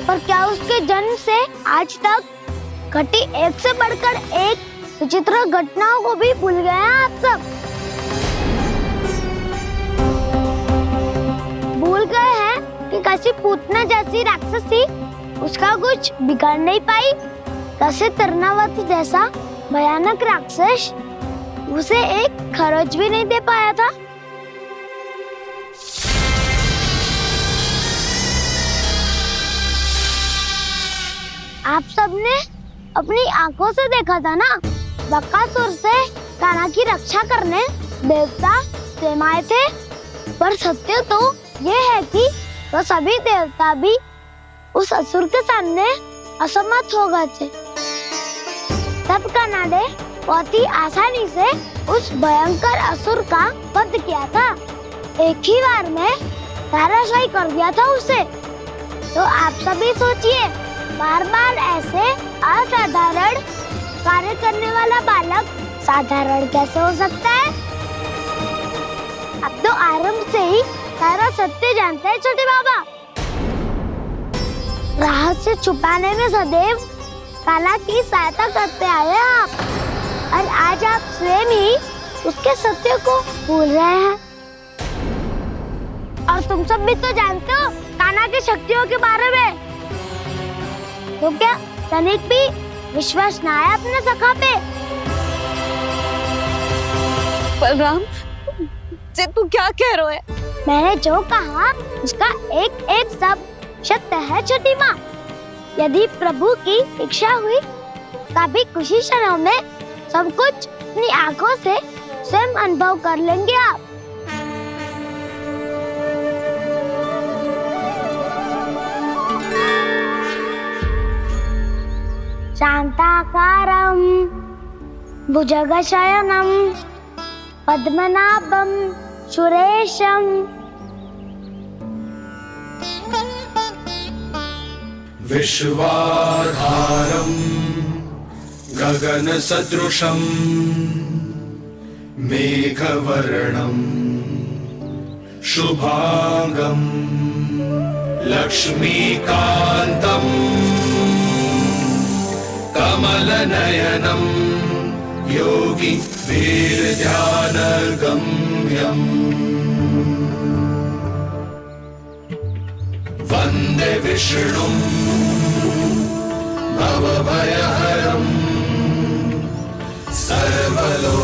पर क्या उसके जन्म से आज तक घटी एक से बढ़कर एक विचित्र घटनाओं को भी भूल गए हैं आप सब? भूल गए हैं कि कैसी पूतना जैसी राक्षसी उसका कुछ बिगाड़ नहीं पाई, कैसे तरनावती जैसा भयानक राक्षस उसे एक खरोच भी नहीं दे पाया था। आप सबने अपनी आंखों से देखा था ना, बकासुर से कान्हा की रक्षा करने देवता स्वयं आए थे, पर सत्य तो ये है कि वह सभी देवता भी उस असुर के सामने असमर्थ हो गए थे। तब कान्हा ने बहुत ही आसानी से उस भयंकर असुर का वध किया था, एक ही बार में धराशायी कर दिया था उसे। तो आप सभी सोचिए, बार बार ऐसे असाधारण कार्य करने वाला बालक साधारण कैसे हो सकता है? अब तो आरंभ से ही सारा सत्य जानते हैं छोटे बाबा। रहस्य छुपाने में सदैव कान्हा की सहायता करते आए हैं आप, और आज आप स्वयं ही उसके सत्य को भूल रहे हैं। और तुम सब भी तो जानते हो कान्हा की शक्तियों के बारे में, तो क्या तनिक भी विश्वास ना है अपने सखा पे? बलराम, जे तू क्या कह रहा है? मैंने जो कहा उसका एक एक शब्द सत्य है छोटी माँ। यदि प्रभु की इच्छा हुई तभी कुछ ही क्षणों में सब कुछ अपनी आंखों से स्वयं अनुभव कर लेंगे आप। शांताकारं भुजगशयनं पद्मनाभं सुरेशं विश्वाधारं गगनसदृशं मेघवर्णं शुभांगम लक्ष्मीकांतम कमलनयनम योगी वीर्यानगम्यम वंदे विष्णुं भवभयहरं सर्वलोकैकनाथम्।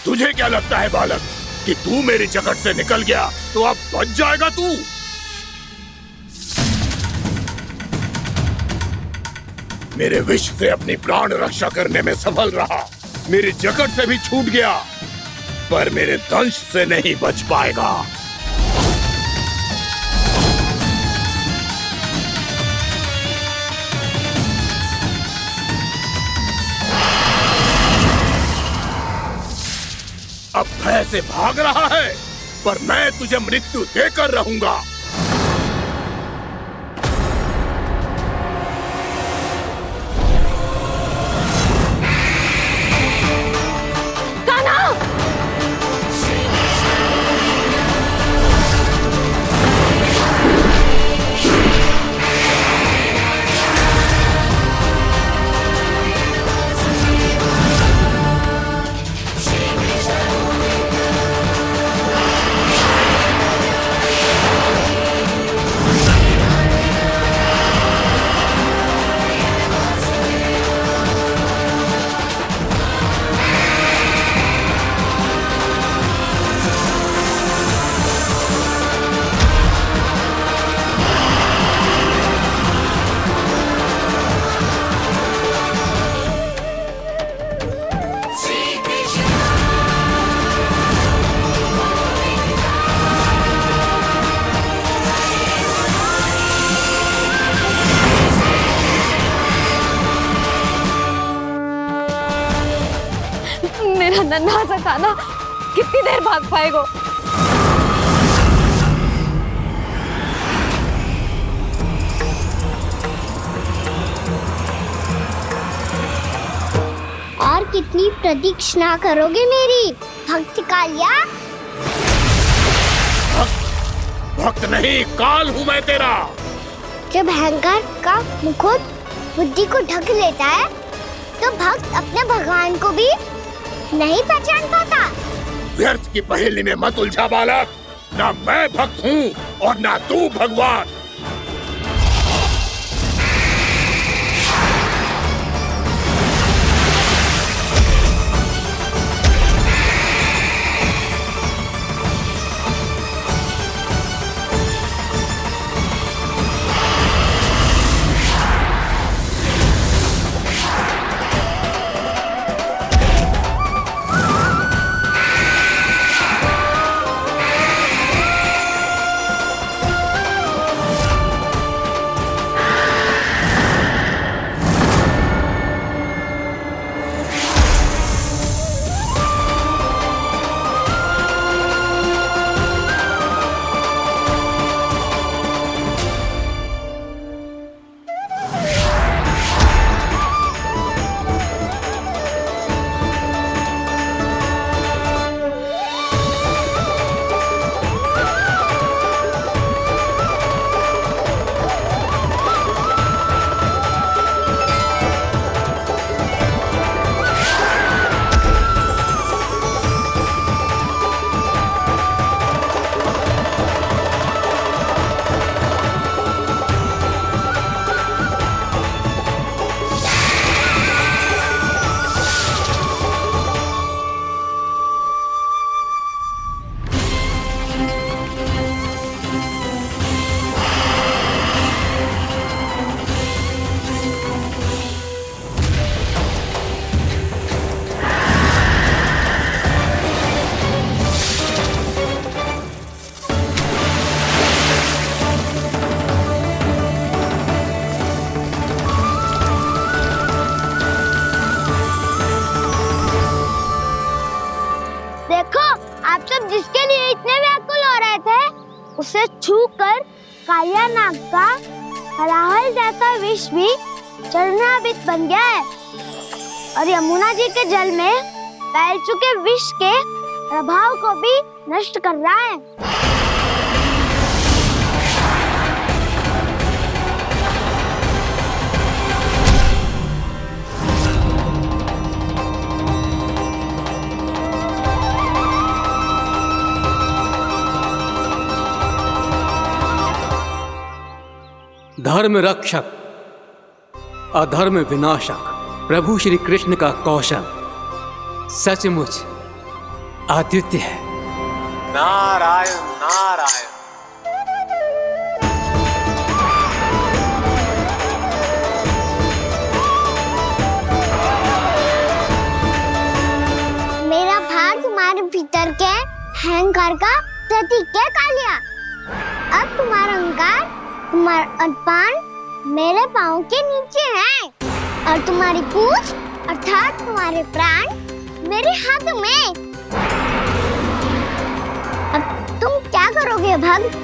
तुझे क्या लगता है बालक कि तू मेरी जगत से निकल गया तो अब बच जाएगा तू? मेरे विष से अपनी प्राण रक्षा करने में सफल रहा, मेरी जगत से भी छूट गया, पर मेरे दंश से नहीं बच पाएगा। अब भय से भाग रहा है, पर मैं तुझे मृत्यु देकर रहूंगा। मेरा नन्हा सा कान्हा कितनी देर भाग पाएगा? और कितनी प्रतीक्षा करोगे मेरी भक्त कालिया? भक्त नहीं, काल हूं मैं तेरा। जब अहंकार का मुकुट बुद्धि को ढक लेता है तो भक्त अपने भगवान को भी नहीं पहचान पाता। व्यर्थ की पहेली में मत उलझा बालक, ना मैं भक्त हूँ और ना तू भगवान। जिसके लिए इतने व्याकुल हो रहे थे, उसे छूकर कालिया नाग का हलाहल जैसा विष भी चरणामृत बन गया है और यमुना जी के जल में फैल चुके विष के प्रभाव को भी नष्ट कर रहा है। धर्म रक्षक, अधर्म विनाशक प्रभु श्री कृष्ण का कौशल सचमुच अद्वितीय है। नारायण नारायण। मेरा भार तुम्हारे भीतर के अहंकार का प्रतीक है कालिया। अब तुम्हारा अहंकार, तुम्हारा अभिमान मेरे पाँव के नीचे है और तुम्हारी पूंछ अर्थात तुम्हारे प्राण मेरे हाथ में। अब तुम क्या करोगे भक्त?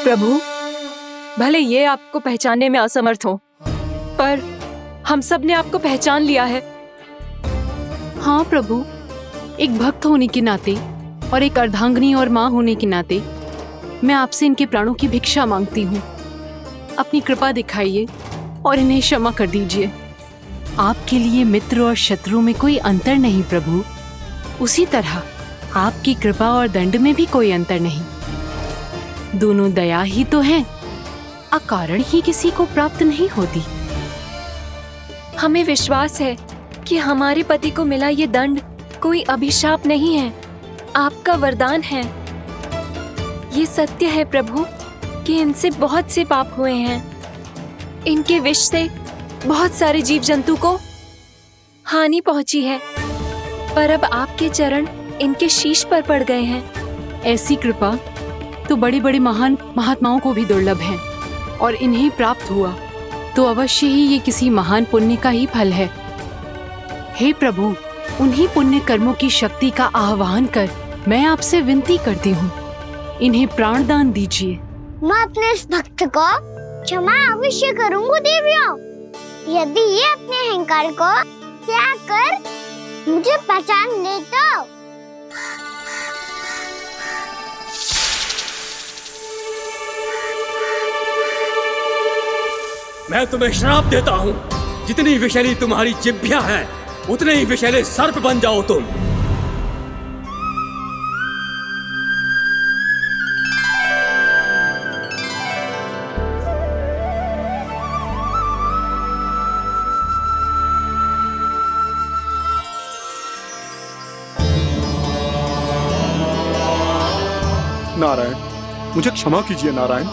प्रभु, भले ये आपको पहचानने में असमर्थ हो, पर हम सब ने आपको पहचान लिया है। हाँ प्रभु, एक भक्त होने के नाते और एक अर्धांगिनी और माँ होने के नाते मैं आपसे इनके प्राणों की भिक्षा मांगती हूँ। अपनी कृपा दिखाइए और इन्हें क्षमा कर दीजिए। आपके लिए मित्र और शत्रु में कोई अंतर नहीं प्रभु, उसी तरह आपकी कृपा और दंड में भी कोई अंतर नहीं। दोनों दया ही तो हैं, अकारण ही किसी को प्राप्त नहीं होती। हमें विश्वास है कि हमारे पति को मिला ये दंड कोई अभिशाप नहीं है, आपका वरदान है। ये सत्य है प्रभु कि इनसे बहुत से पाप हुए हैं। इनके विष से बहुत सारे जीव जंतु को हानि पहुंची है, पर अब आपके चरण इनके शीश पर पड़ गए हैं। ऐसी कृपा तो बड़े बड़े महान महात्माओं को भी दुर्लभ है और इन्हें प्राप्त हुआ तो अवश्य ही ये किसी महान पुण्य का ही फल है। हे प्रभु, उन्हीं पुण्य कर्मों की शक्ति का आह्वान कर मैं आपसे विनती करती हूँ, इन्हें प्राण दान दीजिए। मैं अपने इस भक्त को क्षमा अवश्य करूँगी देवियों, यदि ये अपने अहंकार को त्याग कर मुझे पहचान ले तो। मैं तुम्हें श्राप देता हूँ, जितनी विषैली तुम्हारी जिह्वा है उतने ही विषैले सर्प बन जाओ तुम। नारायण, मुझे क्षमा कीजिए नारायण।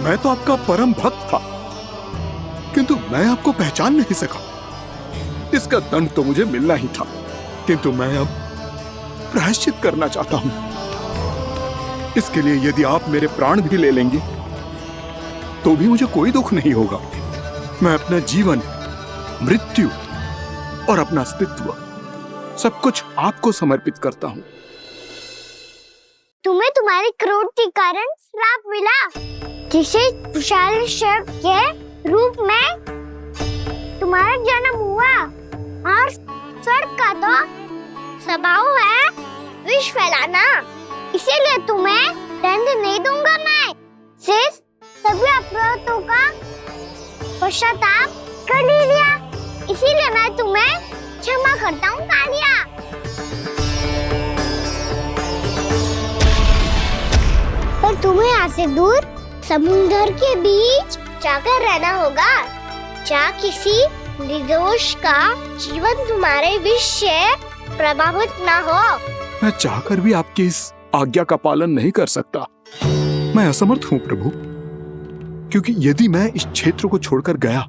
मैं तो आपका परम भक्त था, किंतु मैं आपको पहचान नहीं सका। इसका दंड तो मुझे मिलना ही था, किंतु मैं अब प्रायश्चित करना चाहता हूं। इसके लिए यदि आप मेरे प्राण भी ले लेंगे तो भी मुझे कोई दुख नहीं होगा। मैं अपना जीवन, मृत्यु और अपना अस्तित्व सब कुछ आपको समर्पित करता हूं। तुम्हें तुम्हारी क्रोध के कारण श्राप मिला, जिसे विशाल सर्प के रूप में तुम्हारा जन्म हुआ, और सर्प का तो स्वभाव है विष फैलाना। इसीलिए तुम्हें दंड नहीं दूंगा मैं, सिर्फ सभी अपराधों का पश्चाताप कर लिया। इसीलिए मैं तुम्हें क्षमा करता हूँ कालिया। पर तुम्हें यहाँ से दूर समुद्र के बीच जाकर रहना होगा, जहाँ किसी निर्दोष का जीवन तुम्हारे विष से प्रभावित ना हो। मैं चाहकर भी आपकी इस आज्ञा का पालन नहीं कर सकता। मैं असमर्थ हूँ प्रभु, क्योंकि यदि मैं इस क्षेत्र को छोड़कर गया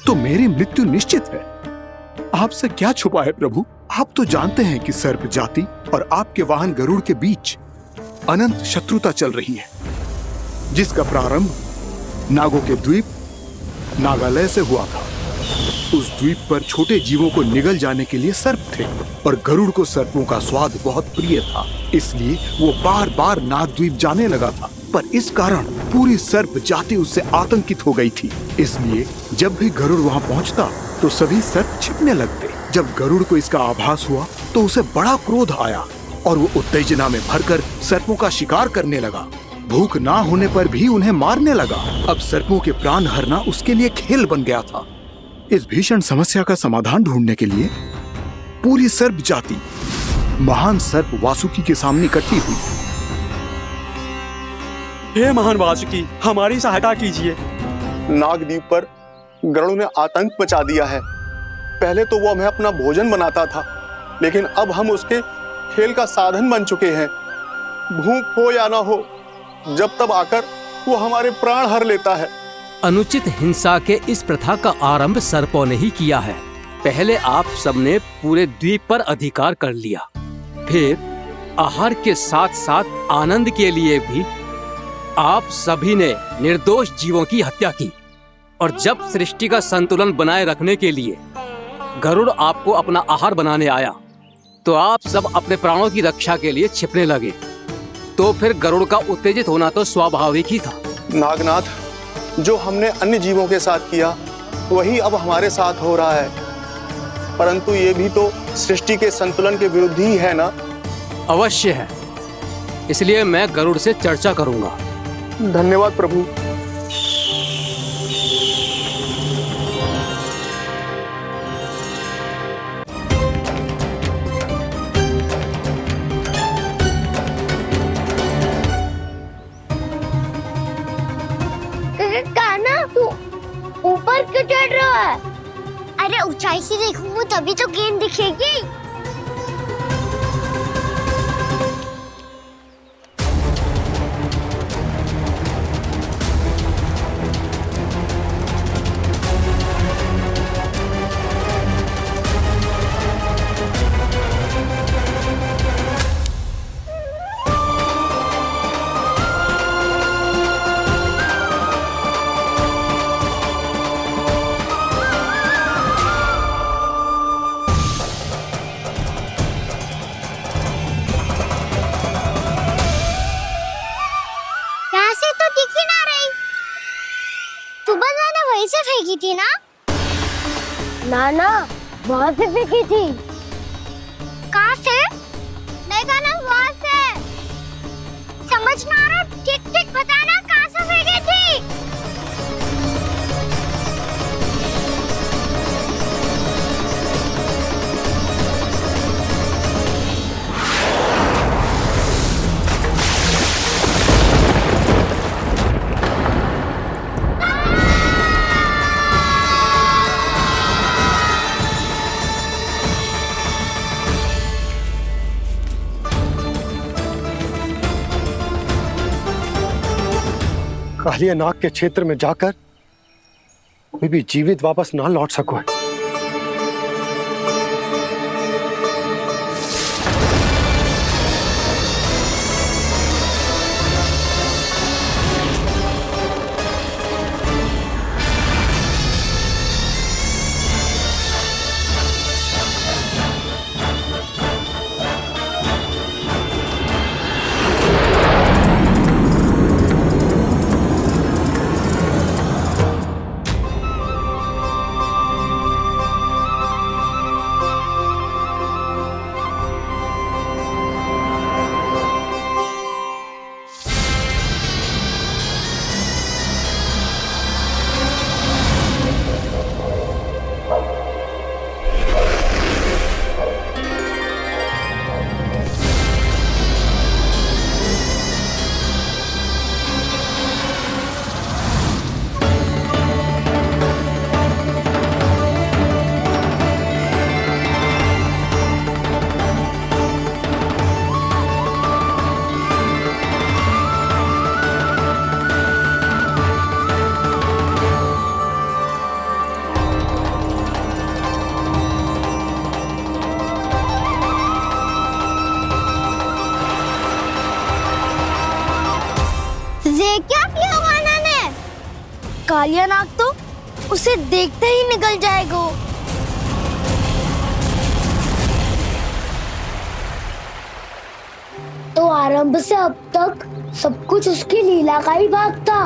तो मेरी मृत्यु निश्चित है। आपसे क्या छुपा है प्रभु? आप तो जानते हैं कि सर्प जाति और आपके वाहन गरुड़ के बीच अनंत शत्रुता चल रही है, जिसका प्रारंभ नागों के द्वीप नागालय से हुआ था। उस द्वीप पर छोटे जीवों को निगल जाने के लिए सर्प थे और गरुड़ को सर्पों का स्वाद बहुत प्रिय था, इसलिए वो बार बार नागद्वीप जाने लगा था। पर इस कारण पूरी सर्प जाति उससे आतंकित हो गई थी, इसलिए जब भी गरुड़ वहाँ पहुँचता तो सभी सर्प छिपने लगते। जब गरुड़ को इसका आभास हुआ तो उसे बड़ा क्रोध आया और वो उत्तेजना में भरकर सर्पों का शिकार करने लगा। भूख ना होने पर भी उन्हें मारने लगा। अब सर्पों के प्राण हरना उसके लिए खेल बन गया था। इस भीषण समस्या का समाधान ढूंढने के लिए पूरी सर्प जाति महान सर्प वासुकी के सामने इकट्ठी हुई। हे महान वासुकी, हमारी सहायता कीजिए। नागद्वीप पर गरुड़ ने आतंक मचा दिया है। पहले तो वो हमें अपना भोजन बनाता था, लेकिन अब हम उसके खेल का साधन बन चुके हैं। भूख हो या ना हो, जब तब आकर वो हमारे प्राण हर लेता है। अनुचित हिंसा के इस प्रथा का आरंभ सर्पों ने ही किया है। पहले आप सबने पूरे द्वीप पर अधिकार कर लिया, फिर आहार के साथ साथ आनंद के लिए भी आप सभी ने निर्दोष जीवों की हत्या की। और जब सृष्टि का संतुलन बनाए रखने के लिए गरुड़ आपको अपना आहार बनाने आया तो आप सब अपने प्राणों की रक्षा के लिए छिपने लगे। तो फिर गरुड़ का उत्तेजित होना तो स्वाभाविक ही था। नागनाथ, जो हमने अन्य जीवों के साथ किया वही अब हमारे साथ हो रहा है, परंतु ये भी तो सृष्टि के संतुलन के विरुद्ध ही है ना? अवश्य है, इसलिए मैं गरुड़ से चर्चा करूंगा। धन्यवाद प्रभु। कान्हा, तू ऊपर क्यों चढ़ रहा है? अरे ऊंचाई से देखूंगा तभी तो गेंद दिखेगी। वहीं से फेंकी थी ना? ना, वहाँ से फेंकी थी। कहाँ से? नहीं कहना वहाँ से। समझ ना आ रहा, ठीक बताना कहाँ से फेंकी थी? कालिया नाग के क्षेत्र में जाकर कोई भी जीवित वापस ना लौट सको है। कालिया नाग तो उसे देखते ही निकल जाएगा। तो आरंभ से अब तक सब कुछ उसकी लीला का ही भाग था।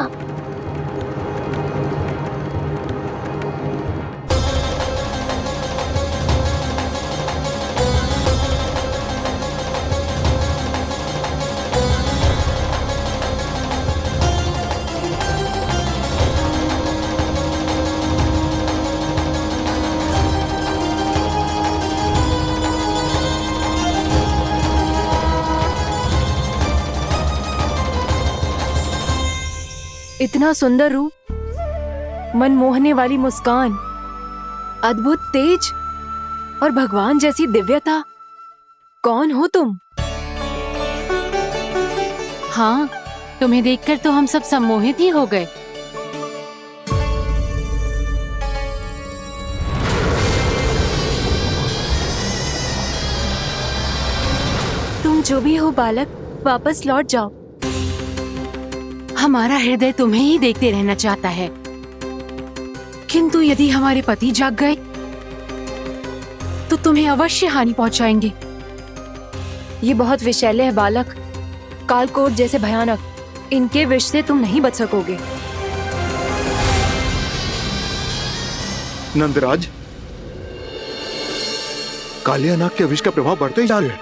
इतना सुंदर रूप, मन मोहने वाली मुस्कान, अद्भुत तेज और भगवान जैसी दिव्यता। कौन हो तुम? हाँ, तुम्हें देखकर तो हम सब सम्मोहित ही हो गए। तुम जो भी हो बालक, वापस लौट जाओ। हमारा हृदय तुम्हें ही देखते रहना चाहता है, किंतु यदि हमारे पति जाग गए तो तुम्हें अवश्य हानि पहुंचाएंगे। ये बहुत विषैले है बालक, कालकोट जैसे भयानक। इनके विष से तुम नहीं बच सकोगे। नंदराज, कालिया नाग के विष का प्रभाव बढ़ते ही जा रहा है।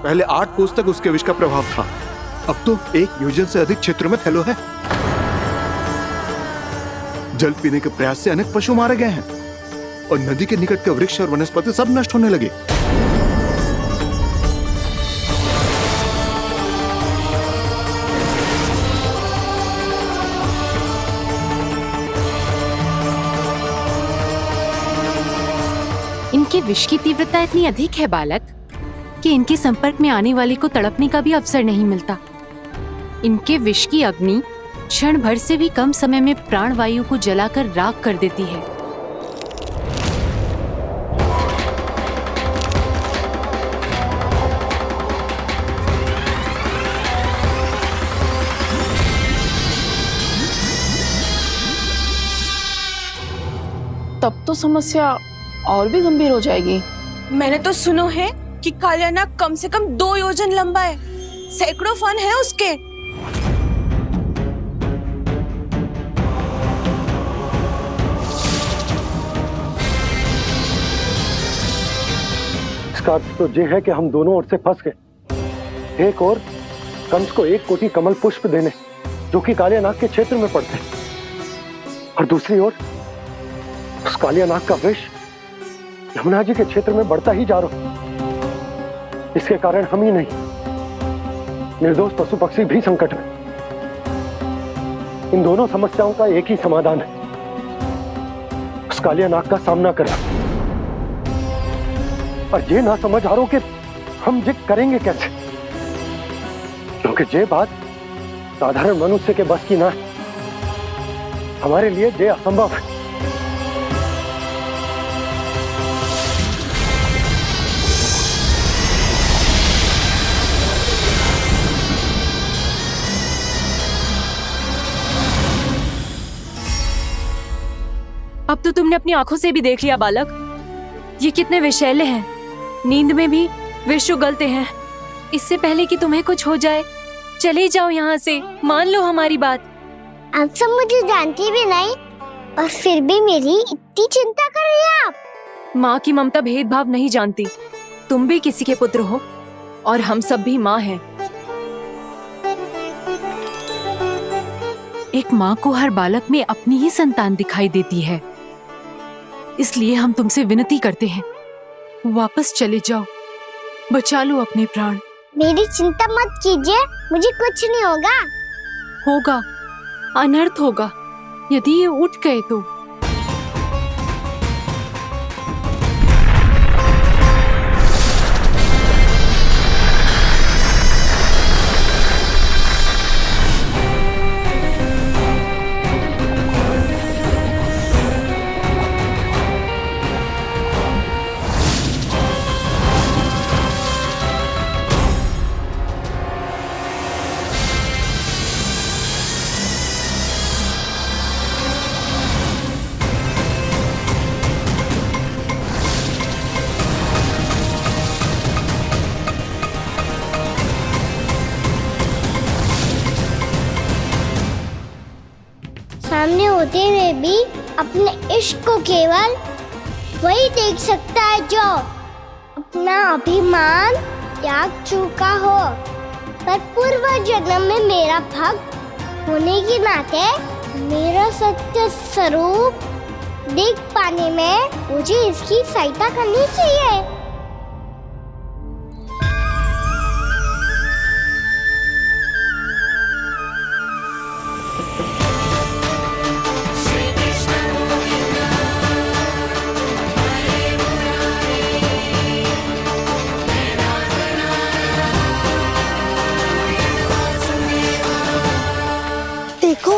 पहले 8 कोस तक उसके विष का प्रभाव था, अब तो 1 योजन से अधिक क्षेत्र में फैलो है। जल पीने के प्रयास से अनेक पशु मारे गए हैं और नदी के निकट के वृक्ष और वनस्पति सब नष्ट होने लगे। इनके विष की तीव्रता इतनी अधिक है बालक कि इनके संपर्क में आने वाले को तड़पने का भी अवसर नहीं मिलता। इनके विष की अग्नि क्षण भर से भी कम समय में प्राण वायु को जलाकर राख कर देती है। तब तो समस्या और भी गंभीर हो जाएगी। मैंने तो सुनो है कि कालिया नाग कम से कम 2 योजन लंबा है, सैकड़ों फन है उसके। इसका अर्थ तो ये है कि हम दोनों ओर से फंस गए। एक और कंस को 1 कोटि कमल पुष्प देने जो कि कालिया नाग के क्षेत्र में पड़ते हैं, और दूसरी ओर उस कालिया नाग का विष यमुना जी के क्षेत्र में बढ़ता ही जा रहा। इसके कारण हम ही नहीं, निर्दोष पशु पक्षी भी संकट में। इन दोनों समस्याओं का एक ही समाधान है, उस कालिया नाग का सामना करना। और ये ना समझ आ रहा कि हम ये करेंगे कैसे, क्योंकि ये बात साधारण मनुष्य के बस की ना है। हमारे लिए ये असंभव है। अब तो तुमने अपनी आंखों से भी देख लिया बालक, ये कितने विषैले हैं। नींद में भी विष उगलते हैं। इससे पहले कि तुम्हें कुछ हो जाए, चले जाओ यहाँ से। मान लो हमारी बात। आप सब मुझे जानती भी नहीं और फिर भी मेरी इतनी चिंता कर रही हैं आप। माँ की ममता भेदभाव नहीं जानती। तुम भी किसी के पुत्र हो और हम सब भी माँ हैं। एक माँ को हर बालक में अपनी ही संतान दिखाई देती है, इसलिए हम तुमसे विनती करते हैं, वापस चले जाओ, बचा लो अपने प्राण। मेरी चिंता मत कीजिए, मुझे कुछ नहीं होगा। होगा, अनर्थ होगा यदि ये उठ गए तो। होते हुए भी अपने इश्क को केवल वही देख सकता है जो अपना अभिमान त्याग चुका हो। पर पूर्व जन्म में मेरा भक्त होने के नाते मेरा सत्य स्वरूप देख पाने में मुझे इसकी सहायता करनी चाहिए। देखो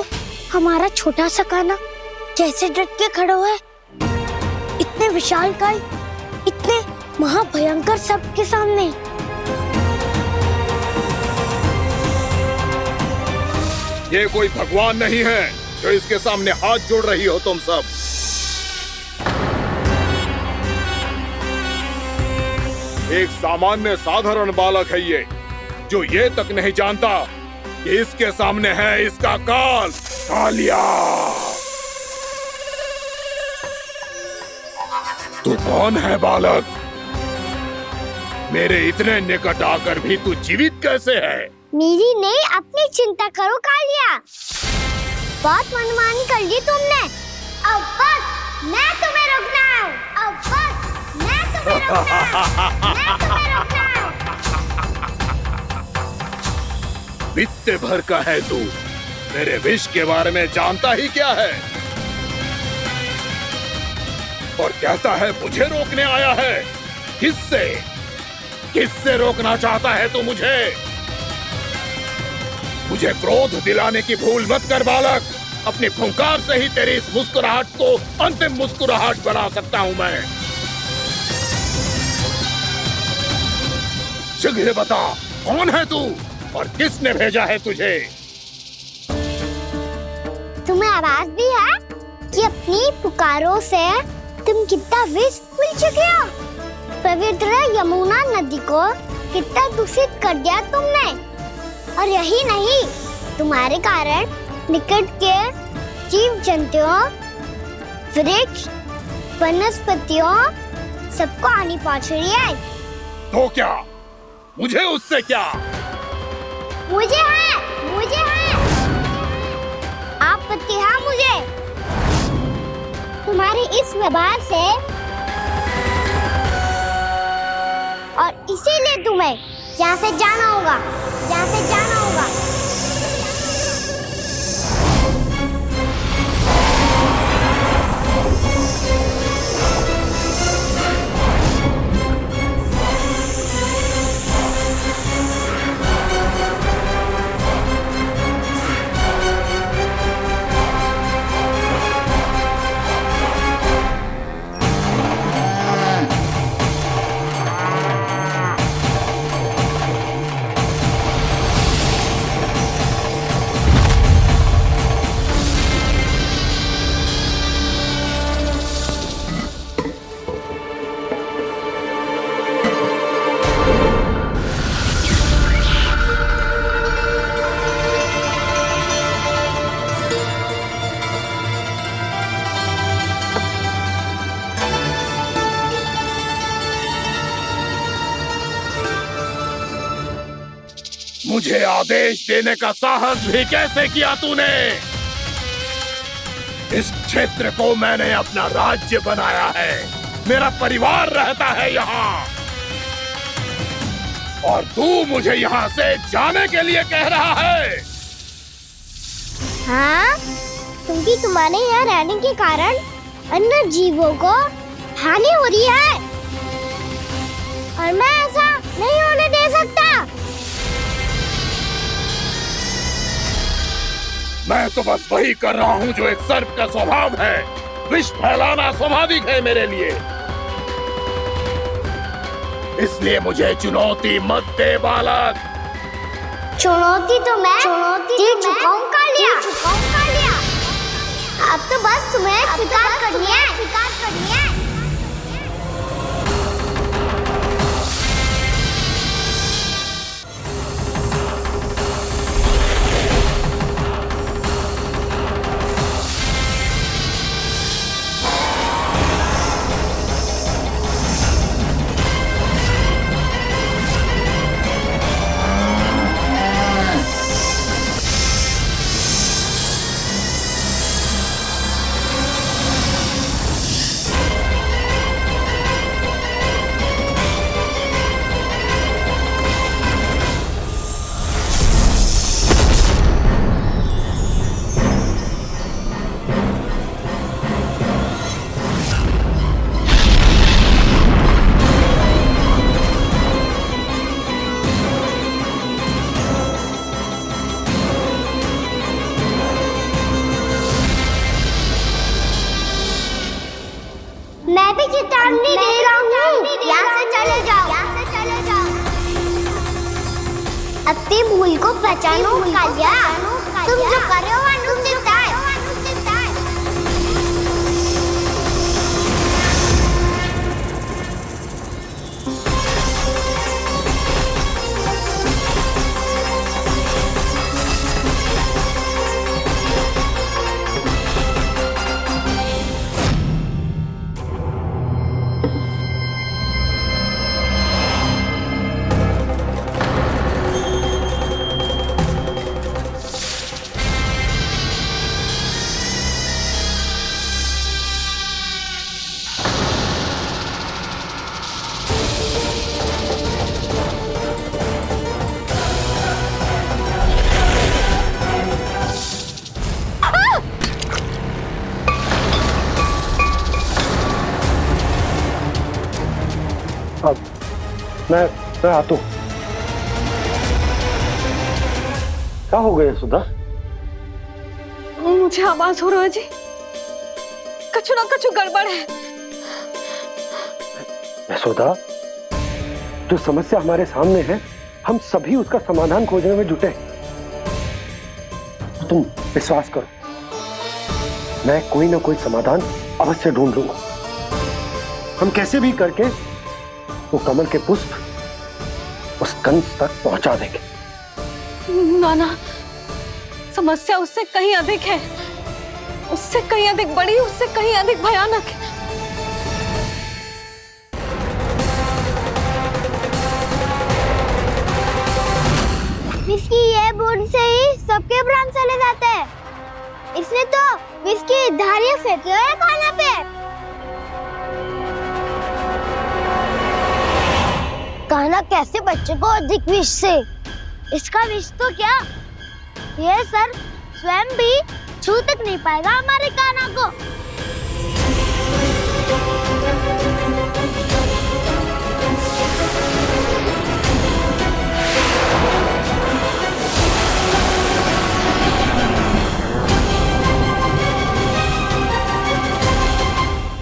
हमारा छोटा सा कान्हा कैसे डट के खड़ा हुआ है, इतने विशालकाय, इतने महाभयंकर सबके सामने। ये कोई भगवान नहीं है जो इसके सामने हाथ जोड़ रही हो तुम सब। एक सामान्य साधारण बालक है ये, जो ये तक नहीं जानता कि इसके सामने है इसका काल, कालिया। तू कौन है बालक? मेरे इतने निकट आकर भी तू जीवित कैसे है? मेरी नहीं, अपनी चिंता करो कालिया। बहुत मनमानी कर ली तुमने। अब बस, मैं तुम्हें रोकना हूँ। अब बस, मैं तुम्हें रोकना हूँ। मैं तुम्हें रोकना हूँ। बित्ते भर का है तू, मेरे विष के बारे में जानता ही क्या है? और कहता है मुझे रोकने आया है। किससे? किससे रोकना चाहता है तू मुझे? मुझे क्रोध दिलाने की भूल मत कर बालक। अपनी फुंकार से ही तेरी इस मुस्कुराहट को अंतिम मुस्कुराहट बना सकता हूं मैं। शीघ्र बता, कौन है तू और किसने भेजा है तुझे? तुम्हें आवाज भी है कि अपनी पुकारों से तुम कितना विष भूल चुके हो। पवित्र यमुना नदी को कितना दूषित कर दिया तुमने। और यही नहीं, तुम्हारे कारण निकट के जीव जंतुओं, वृक्ष, वनस्पतियों सबको हानि पहुंच रही है। तो क्या? मुझे उससे क्या? मुझे है आपत्ति है मुझे तुम्हारे इस व्यवहार से, और इसीलिए तुम्हें यहाँ से जाना होगा, यहाँ से जाना होगा। मुझे आदेश देने का साहस भी कैसे किया तूने? इस क्षेत्र को मैंने अपना राज्य बनाया है, मेरा परिवार रहता है यहाँ, और तू मुझे यहाँ से जाने के लिए कह रहा है? हाँ, क्योंकि तुम्हारे यहाँ रहने के कारण अन्य जीवों को हानि हो रही है, और मैं ऐसा नहीं होने दे सकता। मैं तो बस वही कर रहा हूँ जो एक सर्प का स्वभाव है। विष फैलाना स्वाभाविक है मेरे लिए, इसलिए मुझे चुनौती मत दे बालक। चुनौती तो मैं दे चुका हूँ कालिया। अब तो बस तुम्हें स्वीकार करनी है। भूल को पहचानो कालिया, तुम जो कर रहे हो अनुचित है। मैं आता हूँ। क्या हो गया सुधा? मुझे आवाज हो रहा है जी, कछु ना कछु गड़बड़ है। यशोदा, जो समस्या हमारे सामने है, हम सभी उसका समाधान खोजने में जुटे। तुम विश्वास करो, मैं कोई ना कोई समाधान अवश्य ढूंढ लूंगा। हम कैसे भी करके वो कमल के पुष्प उस कंस तक पहुंचा देंगे। नाना, समस्या उससे कहीं अधिक है, उससे कहीं अधिक बड़ी, उससे कहीं अधिक भयानक है। विस्की ये बूंद से ही सबके प्राण चले जाते हैं। इसने तो विस्की धारियां फेंकी है खाना पे। कान्हा कैसे बच्चे को अधिक विष से? इसका विष तो क्या, ये सर स्वयं भी छू तक नहीं पाएगा हमारे कान्हा को।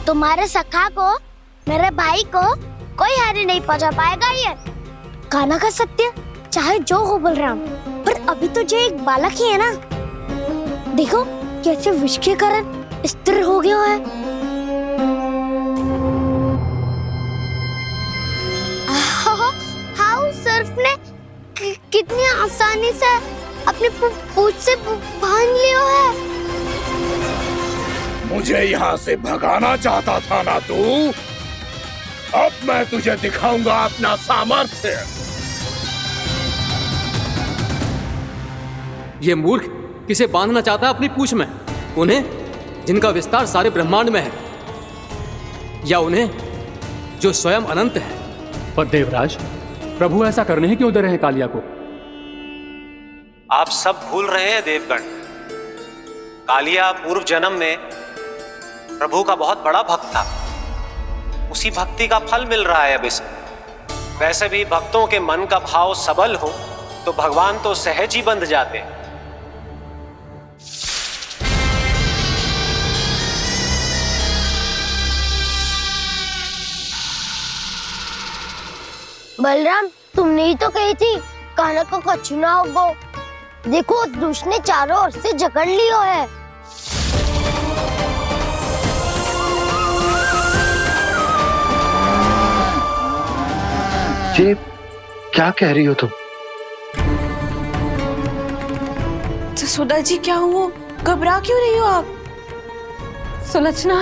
तुम्हारे सखा को, मेरे भाई को कोई हानि नहीं पहुंचा पाएगा। ये कान्हा का सत्य चाहे जो हो बलराम, पर अभी तो जो एक बालक ही है ना। देखो कैसे विष के कारण स्थिर हो गया है। हाउ सर्फ ने कितनी आसानी से अपनी पूंछ से बांध लिया है। मुझे यहाँ से भगाना चाहता था ना तू? अब मैं तुझे दिखाऊंगा अपना सामर्थ्य। ये मूर्ख किसे बांधना चाहता है अपनी पूंछ में? उन्हें जिनका विस्तार सारे ब्रह्मांड में है, या उन्हें जो स्वयं अनंत है? पर देवराज, प्रभु ऐसा करने ही क्यों दे रहे हैं कालिया को? आप सब भूल रहे हैं देवगण, कालिया पूर्व जन्म में प्रभु का बहुत बड़ा भक्त था। उसी भक्ति का फल मिल रहा है अब इसे। वैसे भी भक्तों के मन का भाव सबल हो तो भगवान तो सहज ही बंध जाते। बलराम, तुमने ही तो कही थी कान्हा को कछु ना होगो। देखो उस दुष्ट ने चारों ओर से जकड़ लियो है। ये क्या कह रही हो तुम? सुधा जी, क्या हुआ? घबरा क्यों रही हो आप? सुलोचना,